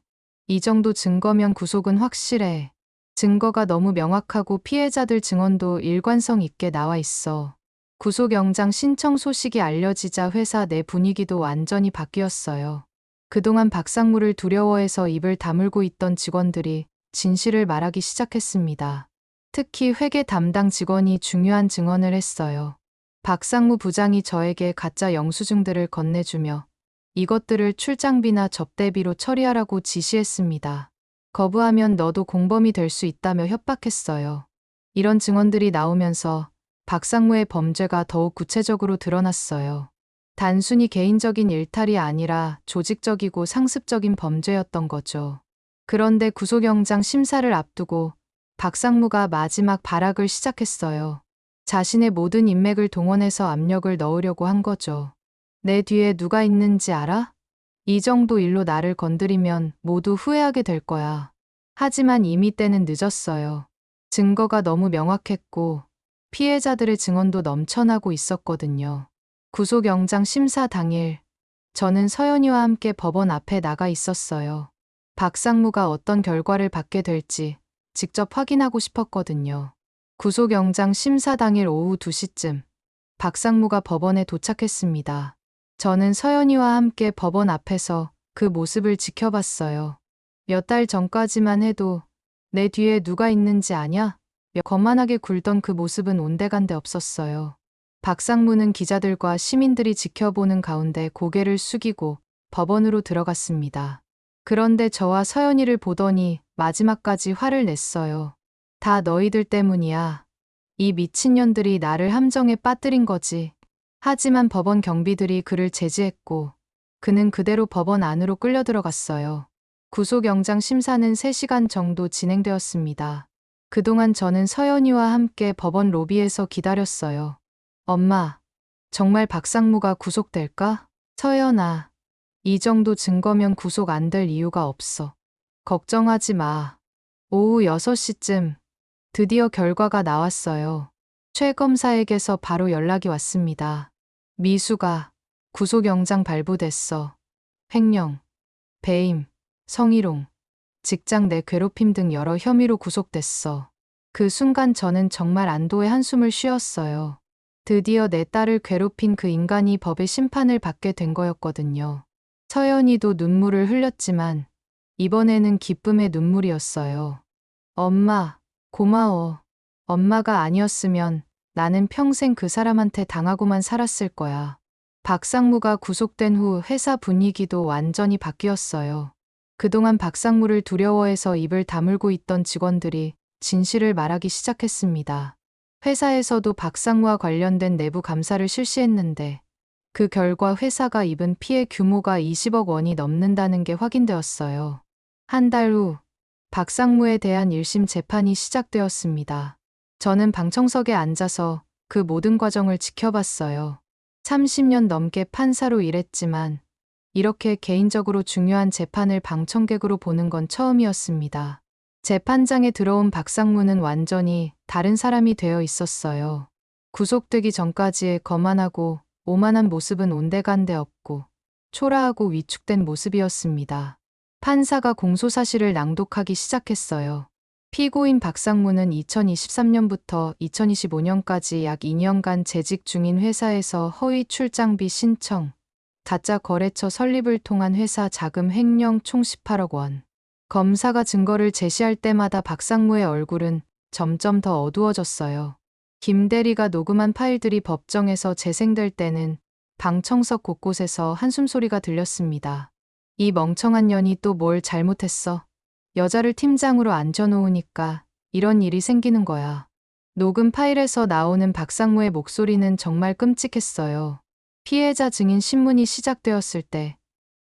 이 정도 증거면 구속은 확실해. 증거가 너무 명확하고 피해자들 증언도 일관성 있게 나와 있어. 구속영장 신청 소식이 알려지자 회사 내 분위기도 완전히 바뀌었어요. 그동안 박상무를 두려워해서 입을 다물고 있던 직원들이 진실을 말하기 시작했습니다. 특히 회계 담당 직원이 중요한 증언을 했어요. 박상무 부장이 저에게 가짜 영수증들을 건네주며 이것들을 출장비나 접대비로 처리하라고 지시했습니다. 거부하면 너도 공범이 될 수 있다며 협박했어요. 이런 증언들이 나오면서 박상무의 범죄가 더욱 구체적으로 드러났어요. 단순히 개인적인 일탈이 아니라 조직적이고 상습적인 범죄였던 거죠. 그런데 구속영장 심사를 앞두고 박상무가 마지막 발악을 시작했어요. 자신의 모든 인맥을 동원해서 압력을 넣으려고 한 거죠. 내 뒤에 누가 있는지 알아? 이 정도 일로 나를 건드리면 모두 후회하게 될 거야. 하지만 이미 때는 늦었어요. 증거가 너무 명확했고 피해자들의 증언도 넘쳐나고 있었거든요. 구속영장 심사 당일, 저는 서연이와 함께 법원 앞에 나가 있었어요. 박상무가 어떤 결과를 받게 될지 직접 확인하고 싶었거든요. 구속영장 심사 당일 오후 2시쯤 박상무가 법원에 도착했습니다. 저는 서연이와 함께 법원 앞에서 그 모습을 지켜봤어요. 몇 달 전까지만 해도 내 뒤에 누가 있는지 아냐? 거만하게 굴던 그 모습은 온데간데 없었어요. 박상무는 기자들과 시민들이 지켜보는 가운데 고개를 숙이고 법원으로 들어갔습니다. 그런데 저와 서연이를 보더니 마지막까지 화를 냈어요. 다 너희들 때문이야. 이 미친년들이 나를 함정에 빠뜨린 거지. 하지만 법원 경비들이 그를 제지했고 그는 그대로 법원 안으로 끌려 들어갔어요. 구속영장 심사는 3시간 정도 진행되었습니다. 그동안 저는 서연이와 함께 법원 로비에서 기다렸어요. 엄마, 정말 박상무가 구속될까? 서연아, 이 정도 증거면 구속 안 될 이유가 없어. 걱정하지 마. 오후 6시쯤 드디어 결과가 나왔어요. 최 검사에게서 바로 연락이 왔습니다. 미수가 구속영장 발부됐어. 횡령, 배임, 성희롱, 직장 내 괴롭힘 등 여러 혐의로 구속됐어. 그 순간 저는 정말 안도의 한숨을 쉬었어요. 드디어 내 딸을 괴롭힌 그 인간이 법의 심판을 받게 된 거였거든요. 서연이도 눈물을 흘렸지만 이번에는 기쁨의 눈물이었어요. 엄마, 고마워. 엄마가 아니었으면 나는 평생 그 사람한테 당하고만 살았을 거야. 박상무가 구속된 후 회사 분위기도 완전히 바뀌었어요. 그동안 박상무를 두려워해서 입을 다물고 있던 직원들이 진실을 말하기 시작했습니다. 회사에서도 박상무와 관련된 내부 감사를 실시했는데 그 결과 회사가 입은 피해 규모가 20억 원이 넘는다는 게 확인되었어요. 한 달 후 박상무에 대한 1심 재판이 시작되었습니다. 저는 방청석에 앉아서 그 모든 과정을 지켜봤어요. 30년 넘게 판사로 일했지만 이렇게 개인적으로 중요한 재판을 방청객으로 보는 건 처음이었습니다. 재판장에 들어온 박상무는 완전히 다른 사람이 되어 있었어요. 구속되기 전까지의 거만하고 오만한 모습은 온데간데 없고 초라하고 위축된 모습이었습니다. 판사가 공소사실을 낭독하기 시작했어요. 피고인 박상무는 2023년부터 2025년까지 약 2년간 재직 중인 회사에서 허위 출장비 신청, 가짜 거래처 설립을 통한 회사 자금 횡령 총 18억 원. 검사가 증거를 제시할 때마다 박상무의 얼굴은 점점 더 어두워졌어요. 김 대리가 녹음한 파일들이 법정에서 재생될 때는 방청석 곳곳에서 한숨소리가 들렸습니다. 이 멍청한 년이 또 뭘 잘못했어? 여자를 팀장으로 앉혀놓으니까 이런 일이 생기는 거야. 녹음 파일에서 나오는 박상무의 목소리는 정말 끔찍했어요. 피해자 증인 신문이 시작되었을 때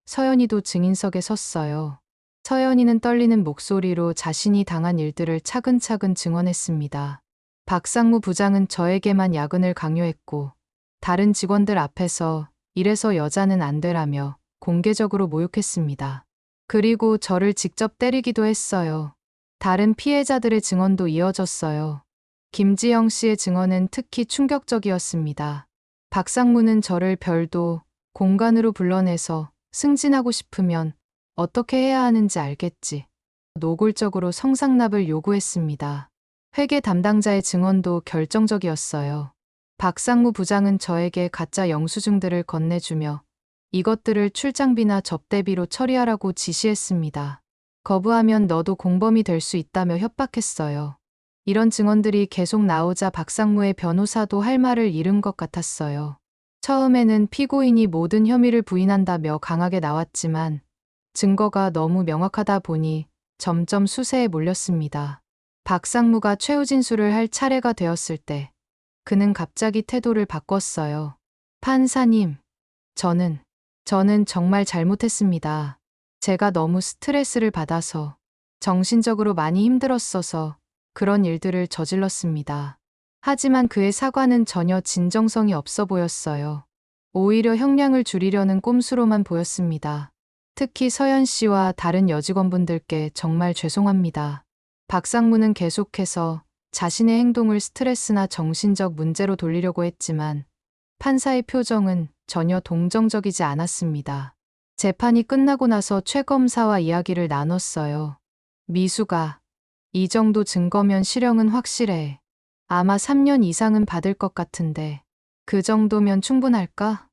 서연이도 증인석에 섰어요. 서연이는 떨리는 목소리로 자신이 당한 일들을 차근차근 증언했습니다. 박상무 부장은 저에게만 야근을 강요했고 다른 직원들 앞에서 이래서 여자는 안 되라며 공개적으로 모욕했습니다. 그리고 저를 직접 때리기도 했어요. 다른 피해자들의 증언도 이어졌어요. 김지영 씨의 증언은 특히 충격적이었습니다. 박상무는 저를 별도 공간으로 불러내서 승진하고 싶으면 어떻게 해야 하는지 알겠지. 노골적으로 성상납을 요구했습니다. 회계 담당자의 증언도 결정적이었어요. 박상무 부장은 저에게 가짜 영수증들을 건네주며 이것들을 출장비나 접대비로 처리하라고 지시했습니다. 거부하면 너도 공범이 될 수 있다며 협박했어요. 이런 증언들이 계속 나오자 박상무의 변호사도 할 말을 잃은 것 같았어요. 처음에는 피고인이 모든 혐의를 부인한다며 강하게 나왔지만 증거가 너무 명확하다 보니 점점 수세에 몰렸습니다. 박상무가 최후 진술을 할 차례가 되었을 때 그는 갑자기 태도를 바꿨어요. 판사님, 저는 정말 잘못했습니다. 제가 너무 스트레스를 받아서 정신적으로 많이 힘들었어서 그런 일들을 저질렀습니다. 하지만 그의 사과는 전혀 진정성이 없어 보였어요. 오히려 형량을 줄이려는 꼼수로만 보였습니다. 특히 서연 씨와 다른 여직원분들께 정말 죄송합니다. 박상무는 계속해서 자신의 행동을 스트레스나 정신적 문제로 돌리려고 했지만 판사의 표정은 전혀 동정적이지 않았습니다. 재판이 끝나고 나서 최 검사와 이야기를 나눴어요. 미수가 이 정도 증거면 실형은 확실해. 아마 3년 이상은 받을 것 같은데 그 정도면 충분할까?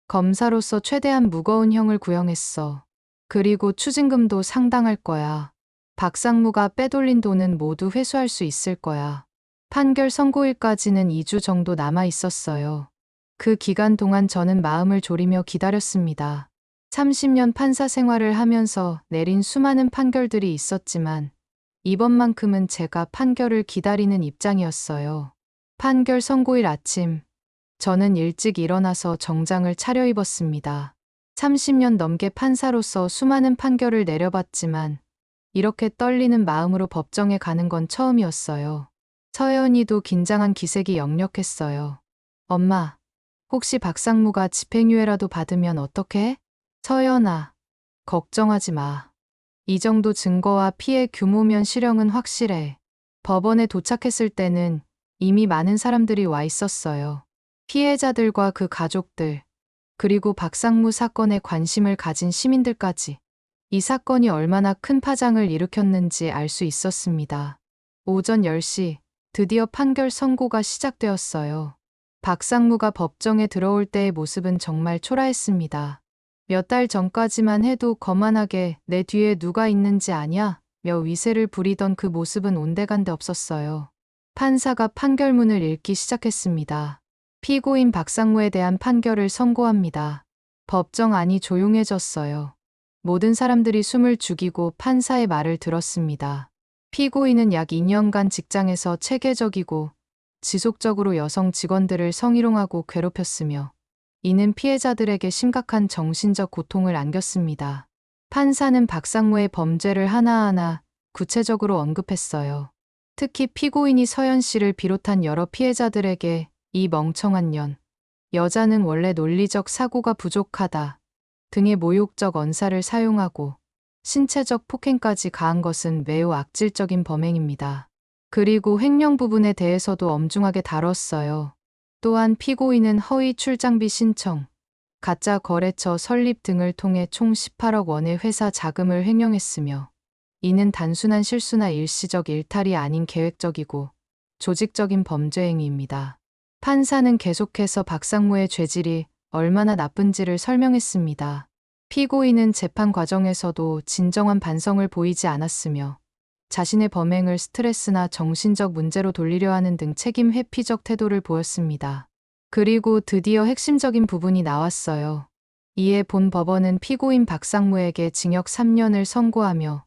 검사로서 최대한 무거운 형을 구형했어. 그리고 추징금도 상당할 거야. 박상무가 빼돌린 돈은 모두 회수할 수 있을 거야. 판결 선고일까지는 2주 정도 남아 있었어요. 그 기간 동안 저는 마음을 졸이며 기다렸습니다. 30년 판사 생활을 하면서 내린 수많은 판결들이 있었지만 이번만큼은 제가 판결을 기다리는 입장이었어요. 판결 선고일 아침, 저는 일찍 일어나서 정장을 차려입었습니다. 30년 넘게 판사로서 수많은 판결을 내려봤지만 이렇게 떨리는 마음으로 법정에 가는 건 처음이었어요. 서연이도 긴장한 기색이 역력했어요. 엄마, 혹시 박상무가 집행유예라도 받으면 어떻게 해? 서연아, 걱정하지 마. 이 정도 증거와 피해 규모면 실형은 확실해. 법원에 도착했을 때는 이미 많은 사람들이 와 있었어요. 피해자들과 그 가족들, 그리고 박상무 사건에 관심을 가진 시민들까지. 이 사건이 얼마나 큰 파장을 일으켰는지 알 수 있었습니다. 오전 10시, 드디어 판결 선고가 시작되었어요. 박상무가 법정에 들어올 때의 모습은 정말 초라했습니다. 몇 달 전까지만 해도 거만하게 내 뒤에 누가 있는지 아냐? 며 위세를 부리던 그 모습은 온데간데 없었어요. 판사가 판결문을 읽기 시작했습니다. 피고인 박상무에 대한 판결을 선고합니다. 법정 안이 조용해졌어요. 모든 사람들이 숨을 죽이고 판사의 말을 들었습니다. 피고인은 약 2년간 직장에서 체계적이고 지속적으로 여성 직원들을 성희롱하고 괴롭혔으며 이는 피해자들에게 심각한 정신적 고통을 안겼습니다. 판사는 박상무의 범죄를 하나하나 구체적으로 언급했어요. 특히 피고인이 서연 씨를 비롯한 여러 피해자들에게 이 멍청한 년, 여자는 원래 논리적 사고가 부족하다 등의 모욕적 언사를 사용하고 신체적 폭행까지 가한 것은 매우 악질적인 범행입니다. 그리고 횡령 부분에 대해서도 엄중하게 다뤘어요. 또한 피고인은 허위 출장비 신청, 가짜 거래처 설립 등을 통해 총 18억 원의 회사 자금을 횡령했으며 이는 단순한 실수나 일시적 일탈이 아닌 계획적이고 조직적인 범죄 행위입니다. 판사는 계속해서 박상무의 죄질이 얼마나 나쁜지를 설명했습니다. 피고인은 재판 과정에서도 진정한 반성을 보이지 않았으며 자신의 범행을 스트레스나 정신적 문제로 돌리려 하는 등 책임 회피적 태도를 보였습니다. 그리고 드디어 핵심적인 부분이 나왔어요. 이에 본 법원은 피고인 박상무에게 징역 3년을 선고하며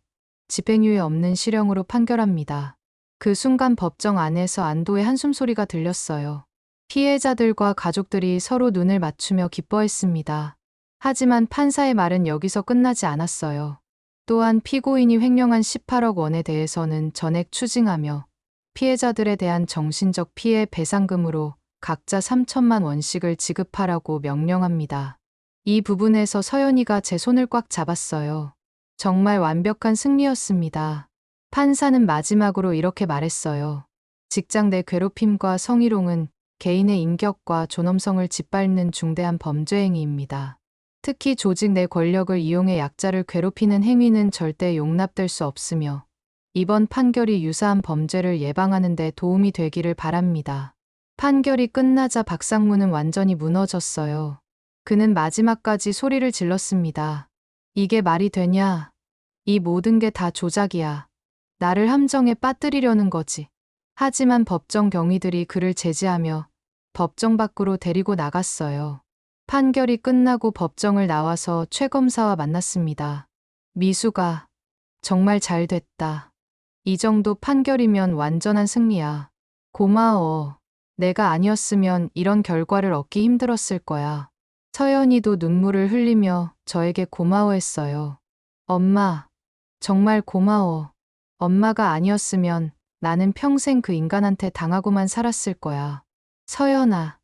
집행유예 없는 실형으로 판결합니다. 그 순간 법정 안에서 안도의 한숨소리가 들렸어요. 피해자들과 가족들이 서로 눈을 맞추며 기뻐했습니다. 하지만 판사의 말은 여기서 끝나지 않았어요. 또한 피고인이 횡령한 18억 원에 대해서는 전액 추징하며 피해자들에 대한 정신적 피해 배상금으로 각자 3천만 원씩을 지급하라고 명령합니다. 이 부분에서 서연이가 제 손을 꽉 잡았어요. 정말 완벽한 승리였습니다. 판사는 마지막으로 이렇게 말했어요. 직장 내 괴롭힘과 성희롱은 개인의 인격과 존엄성을 짓밟는 중대한 범죄 행위입니다. 특히 조직 내 권력을 이용해 약자를 괴롭히는 행위는 절대 용납될 수 없으며 이번 판결이 유사한 범죄를 예방하는 데 도움이 되기를 바랍니다. 판결이 끝나자 박상무는 완전히 무너졌어요. 그는 마지막까지 소리를 질렀습니다. 이게 말이 되냐? 이 모든 게 다 조작이야. 나를 함정에 빠뜨리려는 거지. 하지만 법정 경위들이 그를 제지하며 법정 밖으로 데리고 나갔어요. 판결이 끝나고 법정을 나와서 최 검사와 만났습니다. 미수가 정말 잘 됐다. 이 정도 판결이면 완전한 승리야. 고마워. 내가 아니었으면 이런 결과를 얻기 힘들었을 거야. 서연이도 눈물을 흘리며 저에게 고마워했어요. 엄마, 정말 고마워. 엄마가 아니었으면 나는 평생 그 인간한테 당하고만 살았을 거야. 서연아,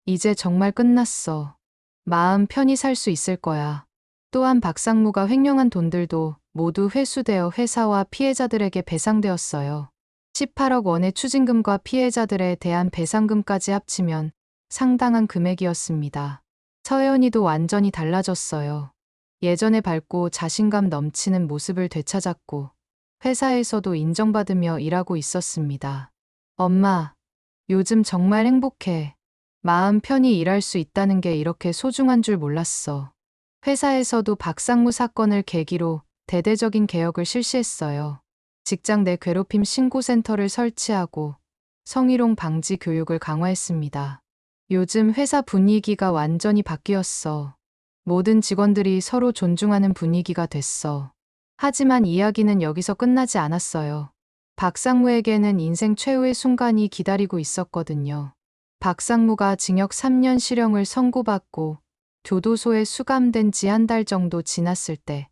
이제 정말 끝났어. 마음 편히 살 수 있을 거야. 또한 박상무가 횡령한 돈들도 모두 회수되어 회사와 피해자들에게 배상되었어요. 18억 원의 추징금과 피해자들에 대한 배상금까지 합치면 상당한 금액이었습니다. 서연이도 완전히 달라졌어요. 예전에 밝고 자신감 넘치는 모습을 되찾았고 회사에서도 인정받으며 일하고 있었습니다. 엄마, 요즘 정말 행복해. 마음 편히 일할 수 있다는 게 이렇게 소중한 줄 몰랐어. 회사에서도 박상무 사건을 계기로 대대적인 개혁을 실시했어요. 직장 내 괴롭힘 신고센터를 설치하고 성희롱 방지 교육을 강화했습니다. 요즘 회사 분위기가 완전히 바뀌었어. 모든 직원들이 서로 존중하는 분위기가 됐어. 하지만 이야기는 여기서 끝나지 않았어요. 박상무에게는 인생 최후의 순간이 기다리고 있었거든요. 박상무가 징역 3년 실형을 선고받고 교도소에 수감된 지 한 달 정도 지났을 때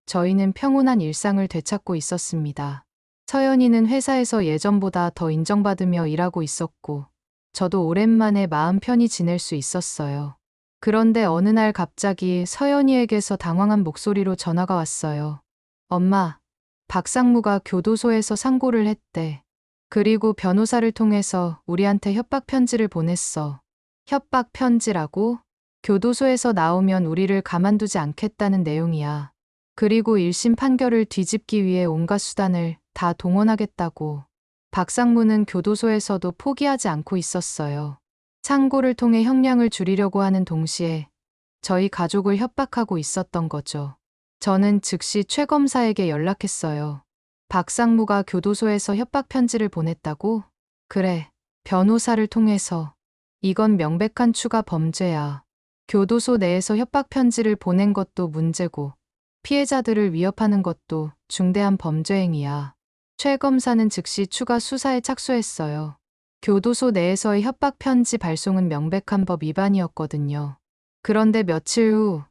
저희는 평온한 일상을 되찾고 있었습니다. 서연이는 회사에서 예전보다 더 인정받으며 일하고 있었고 저도 오랜만에 마음 편히 지낼 수 있었어요. 그런데 어느 날 갑자기 서연이에게서 당황한 목소리로 전화가 왔어요. 엄마, 박상무가 교도소에서 상고를 했대. 그리고 변호사를 통해서 우리한테 협박 편지를 보냈어. 협박 편지라고? 교도소에서 나오면 우리를 가만두지 않겠다는 내용이야. 그리고 1심 판결을 뒤집기 위해 온갖 수단을 다 동원하겠다고. 박상무는 교도소에서도 포기하지 않고 있었어요. 상고를 통해 형량을 줄이려고 하는 동시에 저희 가족을 협박하고 있었던 거죠. 저는 즉시 최 검사에게 연락했어요. 박상무가 교도소에서 협박 편지를 보냈다고? 그래, 변호사를 통해서. 이건 명백한 추가 범죄야. 교도소 내에서 협박 편지를 보낸 것도 문제고 피해자들을 위협하는 것도 중대한 범죄 행위야. 최 검사는 즉시 추가 수사에 착수했어요. 교도소 내에서의 협박 편지 발송은 명백한 법 위반이었거든요. 그런데 며칠 후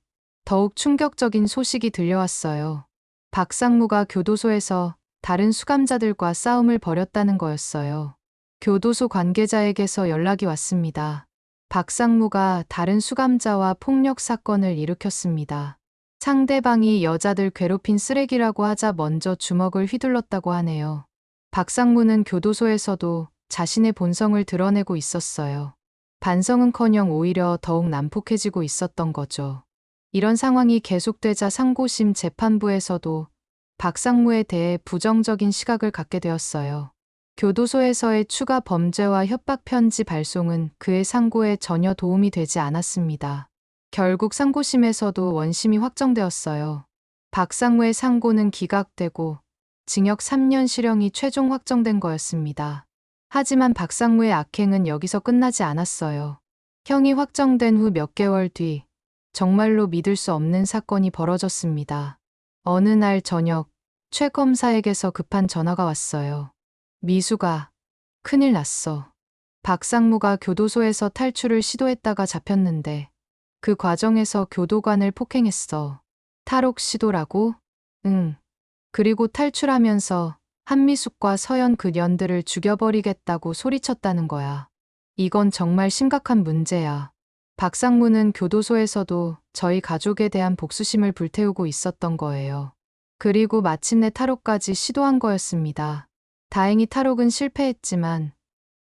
더욱 충격적인 소식이 들려왔어요. 박상무가 교도소에서 다른 수감자들과 싸움을 벌였다는 거였어요. 교도소 관계자에게서 연락이 왔습니다. 박상무가 다른 수감자와 폭력 사건을 일으켰습니다. 상대방이 여자들 괴롭힌 쓰레기라고 하자 먼저 주먹을 휘둘렀다고 하네요. 박상무는 교도소에서도 자신의 본성을 드러내고 있었어요. 반성은커녕 오히려 더욱 난폭해지고 있었던 거죠. 이런 상황이 계속되자 상고심 재판부에서도 박상무에 대해 부정적인 시각을 갖게 되었어요. 교도소에서의 추가 범죄와 협박 편지 발송은 그의 상고에 전혀 도움이 되지 않았습니다. 결국 상고심에서도 원심이 확정되었어요. 박상무의 상고는 기각되고 징역 3년 실형이 최종 확정된 거였습니다. 하지만 박상무의 악행은 여기서 끝나지 않았어요. 형이 확정된 후 몇 개월 뒤 정말로 믿을 수 없는 사건이 벌어졌습니다. 어느 날 저녁 최 검사에게서 급한 전화가 왔어요. 미수가, 큰일 났어. 박상무가 교도소에서 탈출을 시도했다가 잡혔는데 그 과정에서 교도관을 폭행했어. 탈옥 시도라고? 응. 그리고 탈출하면서 한미숙과 서연 그년들을 죽여버리겠다고 소리쳤다는 거야. 이건 정말 심각한 문제야. 박상무는 교도소에서도 저희 가족에 대한 복수심을 불태우고 있었던 거예요. 그리고 마침내 탈옥까지 시도한 거였습니다. 다행히 탈옥은 실패했지만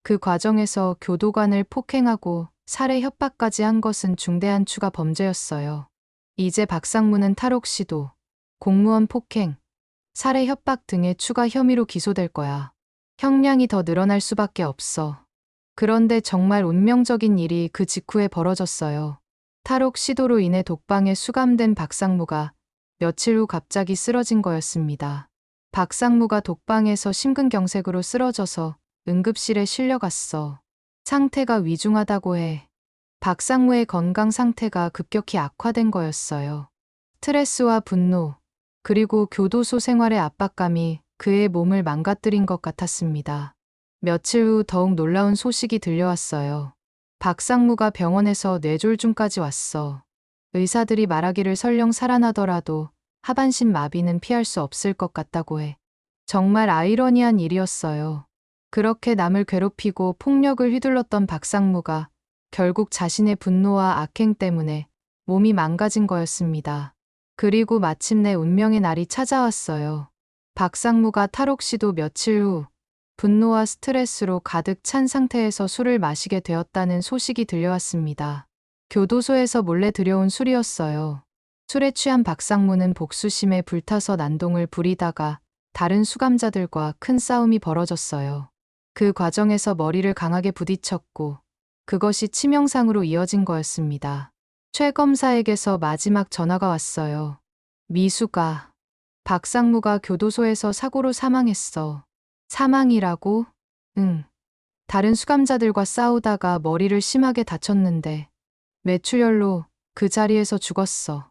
그 과정에서 교도관을 폭행하고 살해 협박까지 한 것은 중대한 추가 범죄였어요. 이제 박상무는 탈옥 시도, 공무원 폭행, 살해 협박 등의 추가 혐의로 기소될 거야. 형량이 더 늘어날 수밖에 없어. 그런데 정말 운명적인 일이 그 직후에 벌어졌어요. 탈옥 시도로 인해 독방에 수감된 박상무가 며칠 후 갑자기 쓰러진 거였습니다. 박상무가 독방에서 심근경색으로 쓰러져서 응급실에 실려갔어. 상태가 위중하다고 해. 박상무의 건강 상태가 급격히 악화된 거였어요. 스트레스와 분노, 그리고 교도소 생활의 압박감이 그의 몸을 망가뜨린 것 같았습니다. 며칠 후 더욱 놀라운 소식이 들려왔어요. 박상무가 병원에서 뇌졸중까지 왔어. 의사들이 말하기를 설령 살아나더라도 하반신 마비는 피할 수 없을 것 같다고 해. 정말 아이러니한 일이었어요. 그렇게 남을 괴롭히고 폭력을 휘둘렀던 박상무가 결국 자신의 분노와 악행 때문에 몸이 망가진 거였습니다. 그리고 마침내 운명의 날이 찾아왔어요. 박상무가 탈옥 시도 며칠 후 분노와 스트레스로 가득 찬 상태에서 술을 마시게 되었다는 소식이 들려왔습니다. 교도소에서 몰래 들여온 술이었어요. 술에 취한 박상무는 복수심에 불타서 난동을 부리다가 다른 수감자들과 큰 싸움이 벌어졌어요. 그 과정에서 머리를 강하게 부딪혔고 그것이 치명상으로 이어진 거였습니다. 최 검사에게서 마지막 전화가 왔어요. 미수가, 박상무가 교도소에서 사고로 사망했어. 사망이라고? 응. 다른 수감자들과 싸우다가 머리를 심하게 다쳤는데 뇌출혈로 그 자리에서 죽었어.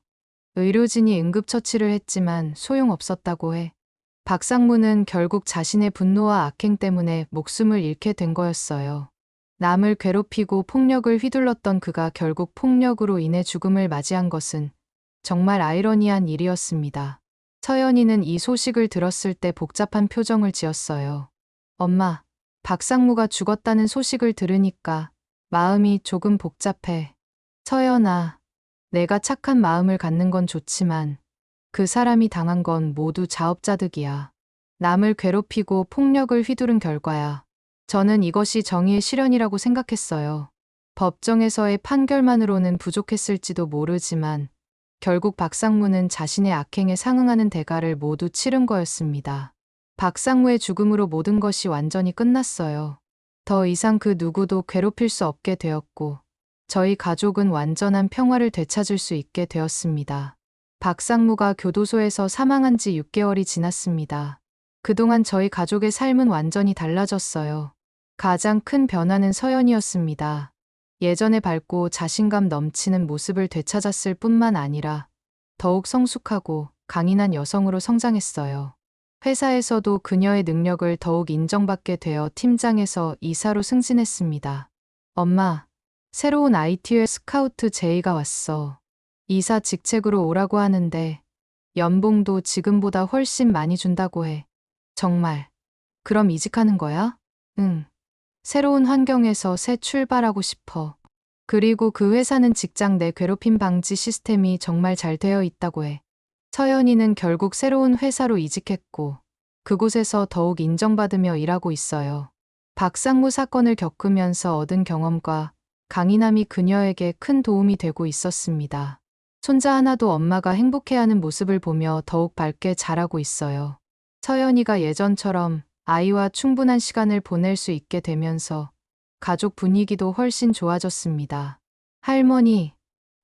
의료진이 응급처치를 했지만 소용없었다고 해. 박상무는 결국 자신의 분노와 악행 때문에 목숨을 잃게 된 거였어요. 남을 괴롭히고 폭력을 휘둘렀던 그가 결국 폭력으로 인해 죽음을 맞이한 것은 정말 아이러니한 일이었습니다. 서연이는 이 소식을 들었을 때 복잡한 표정을 지었어요. 엄마, 박상무가 죽었다는 소식을 들으니까 마음이 조금 복잡해. 서연아, 내가 착한 마음을 갖는 건 좋지만 그 사람이 당한 건 모두 자업자득이야. 남을 괴롭히고 폭력을 휘두른 결과야. 저는 이것이 정의의 실현이라고 생각했어요. 법정에서의 판결만으로는 부족했을지도 모르지만 결국 박상무는 자신의 악행에 상응하는 대가를 모두 치른 거였습니다. 박상무의 죽음으로 모든 것이 완전히 끝났어요. 더 이상 그 누구도 괴롭힐 수 없게 되었고 저희 가족은 완전한 평화를 되찾을 수 있게 되었습니다. 박상무가 교도소에서 사망한 지 6개월이 지났습니다. 그동안 저희 가족의 삶은 완전히 달라졌어요. 가장 큰 변화는 서연이었습니다. 예전에 밝고 자신감 넘치는 모습을 되찾았을 뿐만 아니라 더욱 성숙하고 강인한 여성으로 성장했어요. 회사에서도 그녀의 능력을 더욱 인정받게 되어 팀장에서 이사로 승진했습니다. 엄마, 새로운 IT회 스카우트 제의가 왔어. 이사 직책으로 오라고 하는데 연봉도 지금보다 훨씬 많이 준다고 해. 정말. 그럼 이직하는 거야? 응. 새로운 환경에서 새 출발하고 싶어. 그리고 그 회사는 직장 내 괴롭힘 방지 시스템이 정말 잘 되어 있다고 해. 서연이는 결국 새로운 회사로 이직했고 그곳에서 더욱 인정받으며 일하고 있어요. 박상무 사건을 겪으면서 얻은 경험과 강인함이 그녀에게 큰 도움이 되고 있었습니다. 손자 하나도 엄마가 행복해하는 모습을 보며 더욱 밝게 자라고 있어요. 서연이가 예전처럼 아이와 충분한 시간을 보낼 수 있게 되면서 가족 분위기도 훨씬 좋아졌습니다. 할머니,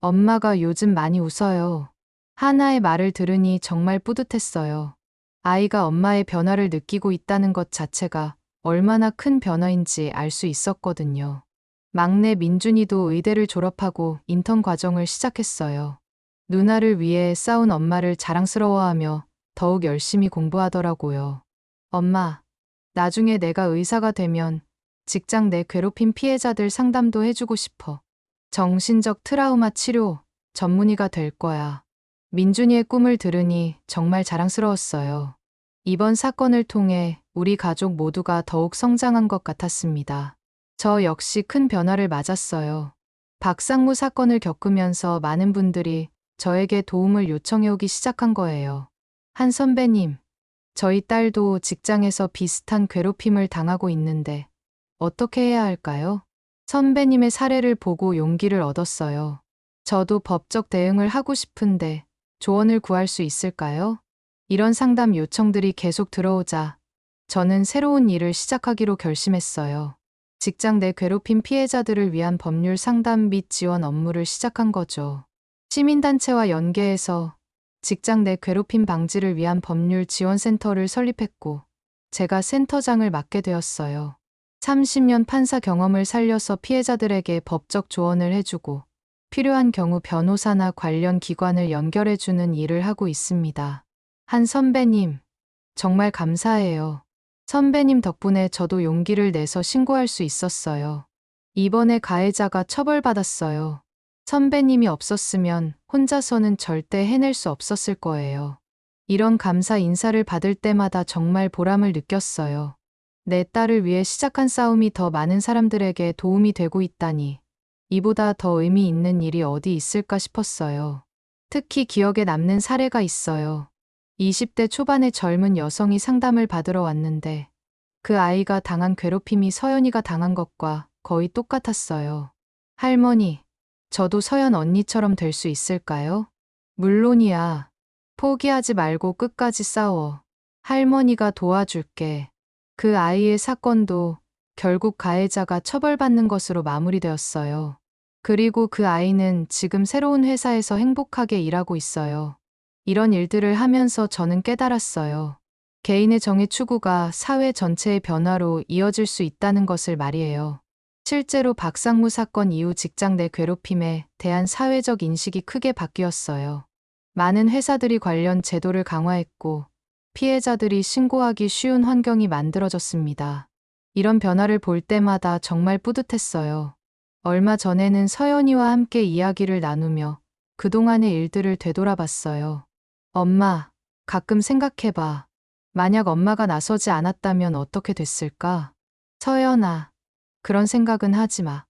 엄마가 요즘 많이 웃어요. 하나의 말을 들으니 정말 뿌듯했어요. 아이가 엄마의 변화를 느끼고 있다는 것 자체가 얼마나 큰 변화인지 알 수 있었거든요. 막내 민준이도 의대를 졸업하고 인턴 과정을 시작했어요. 누나를 위해 싸운 엄마를 자랑스러워하며 더욱 열심히 공부하더라고요. 엄마, 나중에 내가 의사가 되면 직장 내 괴롭힘 피해자들 상담도 해주고 싶어. 정신적 트라우마 치료 전문의가 될 거야. 민준이의 꿈을 들으니 정말 자랑스러웠어요. 이번 사건을 통해 우리 가족 모두가 더욱 성장한 것 같았습니다. 저 역시 큰 변화를 맞았어요. 박상무 사건을 겪으면서 많은 분들이 저에게 도움을 요청해오기 시작한 거예요. 한 선배님, 저희 딸도 직장에서 비슷한 괴롭힘을 당하고 있는데 어떻게 해야 할까요? 선배님의 사례를 보고 용기를 얻었어요. 저도 법적 대응을 하고 싶은데 조언을 구할 수 있을까요? 이런 상담 요청들이 계속 들어오자 저는 새로운 일을 시작하기로 결심했어요. 직장 내 괴롭힘 피해자들을 위한 법률 상담 및 지원 업무를 시작한 거죠. 시민단체와 연계해서 직장 내 괴롭힘 방지를 위한 법률 지원센터를 설립했고 제가 센터장을 맡게 되었어요. 30년 판사 경험을 살려서 피해자들에게 법적 조언을 해주고 필요한 경우 변호사나 관련 기관을 연결해주는 일을 하고 있습니다. 한 선배님, 정말 감사해요. 선배님 덕분에 저도 용기를 내서 신고할 수 있었어요. 이번에 가해자가 처벌받았어요. 선배님이 없었으면 혼자서는 절대 해낼 수 없었을 거예요. 이런 감사 인사를 받을 때마다 정말 보람을 느꼈어요. 내 딸을 위해 시작한 싸움이 더 많은 사람들에게 도움이 되고 있다니 이보다 더 의미 있는 일이 어디 있을까 싶었어요. 특히 기억에 남는 사례가 있어요. 20대 초반의 젊은 여성이 상담을 받으러 왔는데 그 아이가 당한 괴롭힘이 서연이가 당한 것과 거의 똑같았어요. 할머니, 저도 서연 언니처럼 될 수 있을까요? 물론이야. 포기하지 말고 끝까지 싸워. 할머니가 도와줄게. 그 아이의 사건도 결국 가해자가 처벌받는 것으로 마무리되었어요. 그리고 그 아이는 지금 새로운 회사에서 행복하게 일하고 있어요. 이런 일들을 하면서 저는 깨달았어요. 개인의 정의 추구가 사회 전체의 변화로 이어질 수 있다는 것을 말이에요. 실제로 박상무 사건 이후 직장 내 괴롭힘에 대한 사회적 인식이 크게 바뀌었어요. 많은 회사들이 관련 제도를 강화했고 피해자들이 신고하기 쉬운 환경이 만들어졌습니다. 이런 변화를 볼 때마다 정말 뿌듯했어요. 얼마 전에는 서연이와 함께 이야기를 나누며 그동안의 일들을 되돌아봤어요. 엄마, 가끔 생각해봐. 만약 엄마가 나서지 않았다면 어떻게 됐을까? 서연아, 그런 생각은 하지 마.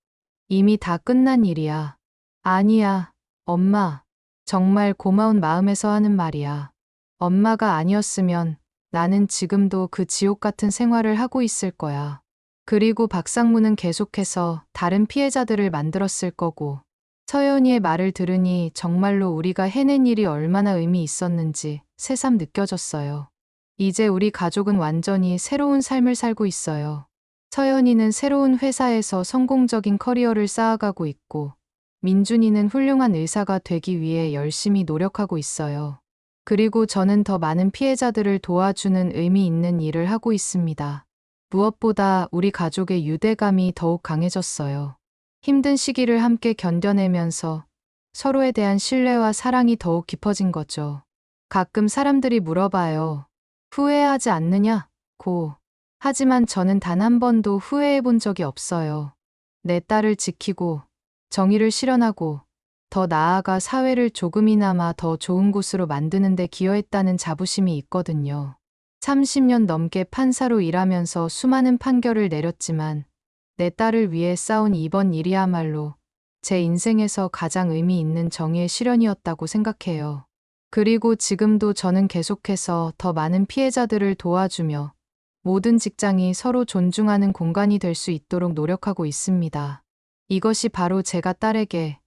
이미 다 끝난 일이야. 아니야, 엄마. 정말 고마운 마음에서 하는 말이야. 엄마가 아니었으면 나는 지금도 그 지옥 같은 생활을 하고 있을 거야. 그리고 박상무는 계속해서 다른 피해자들을 만들었을 거고, 서연이의 말을 들으니 정말로 우리가 해낸 일이 얼마나 의미 있었는지 새삼 느껴졌어요. 이제 우리 가족은 완전히 새로운 삶을 살고 있어요. 서연이는 새로운 회사에서 성공적인 커리어를 쌓아가고 있고, 민준이는 훌륭한 의사가 되기 위해 열심히 노력하고 있어요. 그리고 저는 더 많은 피해자들을 도와주는 의미 있는 일을 하고 있습니다. 무엇보다 우리 가족의 유대감이 더욱 강해졌어요. 힘든 시기를 함께 견뎌내면서 서로에 대한 신뢰와 사랑이 더욱 깊어진 거죠. 가끔 사람들이 물어봐요. 후회하지 않느냐? 고. 하지만 저는 단 한 번도 후회해 본 적이 없어요. 내 딸을 지키고 정의를 실현하고 더 나아가 사회를 조금이나마 더 좋은 곳으로 만드는 데 기여했다는 자부심이 있거든요. 30년 넘게 판사로 일하면서 수많은 판결을 내렸지만 내 딸을 위해 싸운 이번 일이야말로 제 인생에서 가장 의미 있는 정의의 실현이었다고 생각해요. 그리고 지금도 저는 계속해서 더 많은 피해자들을 도와주며 모든 직장이 서로 존중하는 공간이 될 수 있도록 노력하고 있습니다. 이것이 바로 제가 딸에게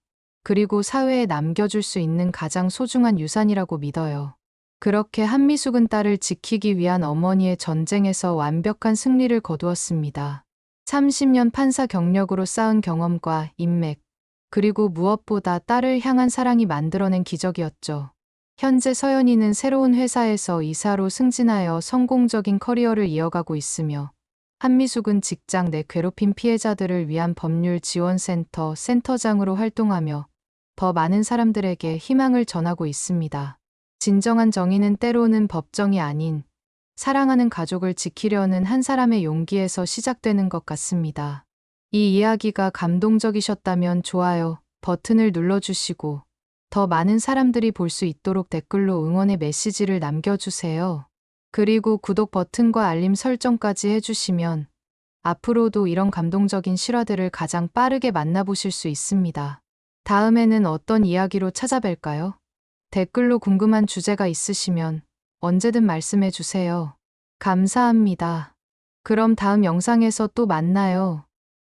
그리고 사회에 남겨줄 수 있는 가장 소중한 유산이라고 믿어요. 그렇게 한미숙은 딸을 지키기 위한 어머니의 전쟁에서 완벽한 승리를 거두었습니다. 30년 판사 경력으로 쌓은 경험과 인맥, 그리고 무엇보다 딸을 향한 사랑이 만들어낸 기적이었죠. 현재 서연이는 새로운 회사에서 이사로 승진하여 성공적인 커리어를 이어가고 있으며, 한미숙은 직장 내 괴롭힘 피해자들을 위한 법률 지원센터 센터장으로 활동하며 더 많은 사람들에게 희망을 전하고 있습니다. 진정한 정의는 때로는 법정이 아닌 사랑하는 가족을 지키려는 한 사람의 용기에서 시작되는 것 같습니다. 이 이야기가 감동적이셨다면 좋아요 버튼을 눌러주시고 더 많은 사람들이 볼 수 있도록 댓글로 응원의 메시지를 남겨주세요. 그리고 구독 버튼과 알림 설정까지 해주시면 앞으로도 이런 감동적인 실화들을 가장 빠르게 만나보실 수 있습니다. 다음에는 어떤 이야기로 찾아뵐까요? 댓글로 궁금한 주제가 있으시면 언제든 말씀해 주세요. 감사합니다. 그럼 다음 영상에서 또 만나요.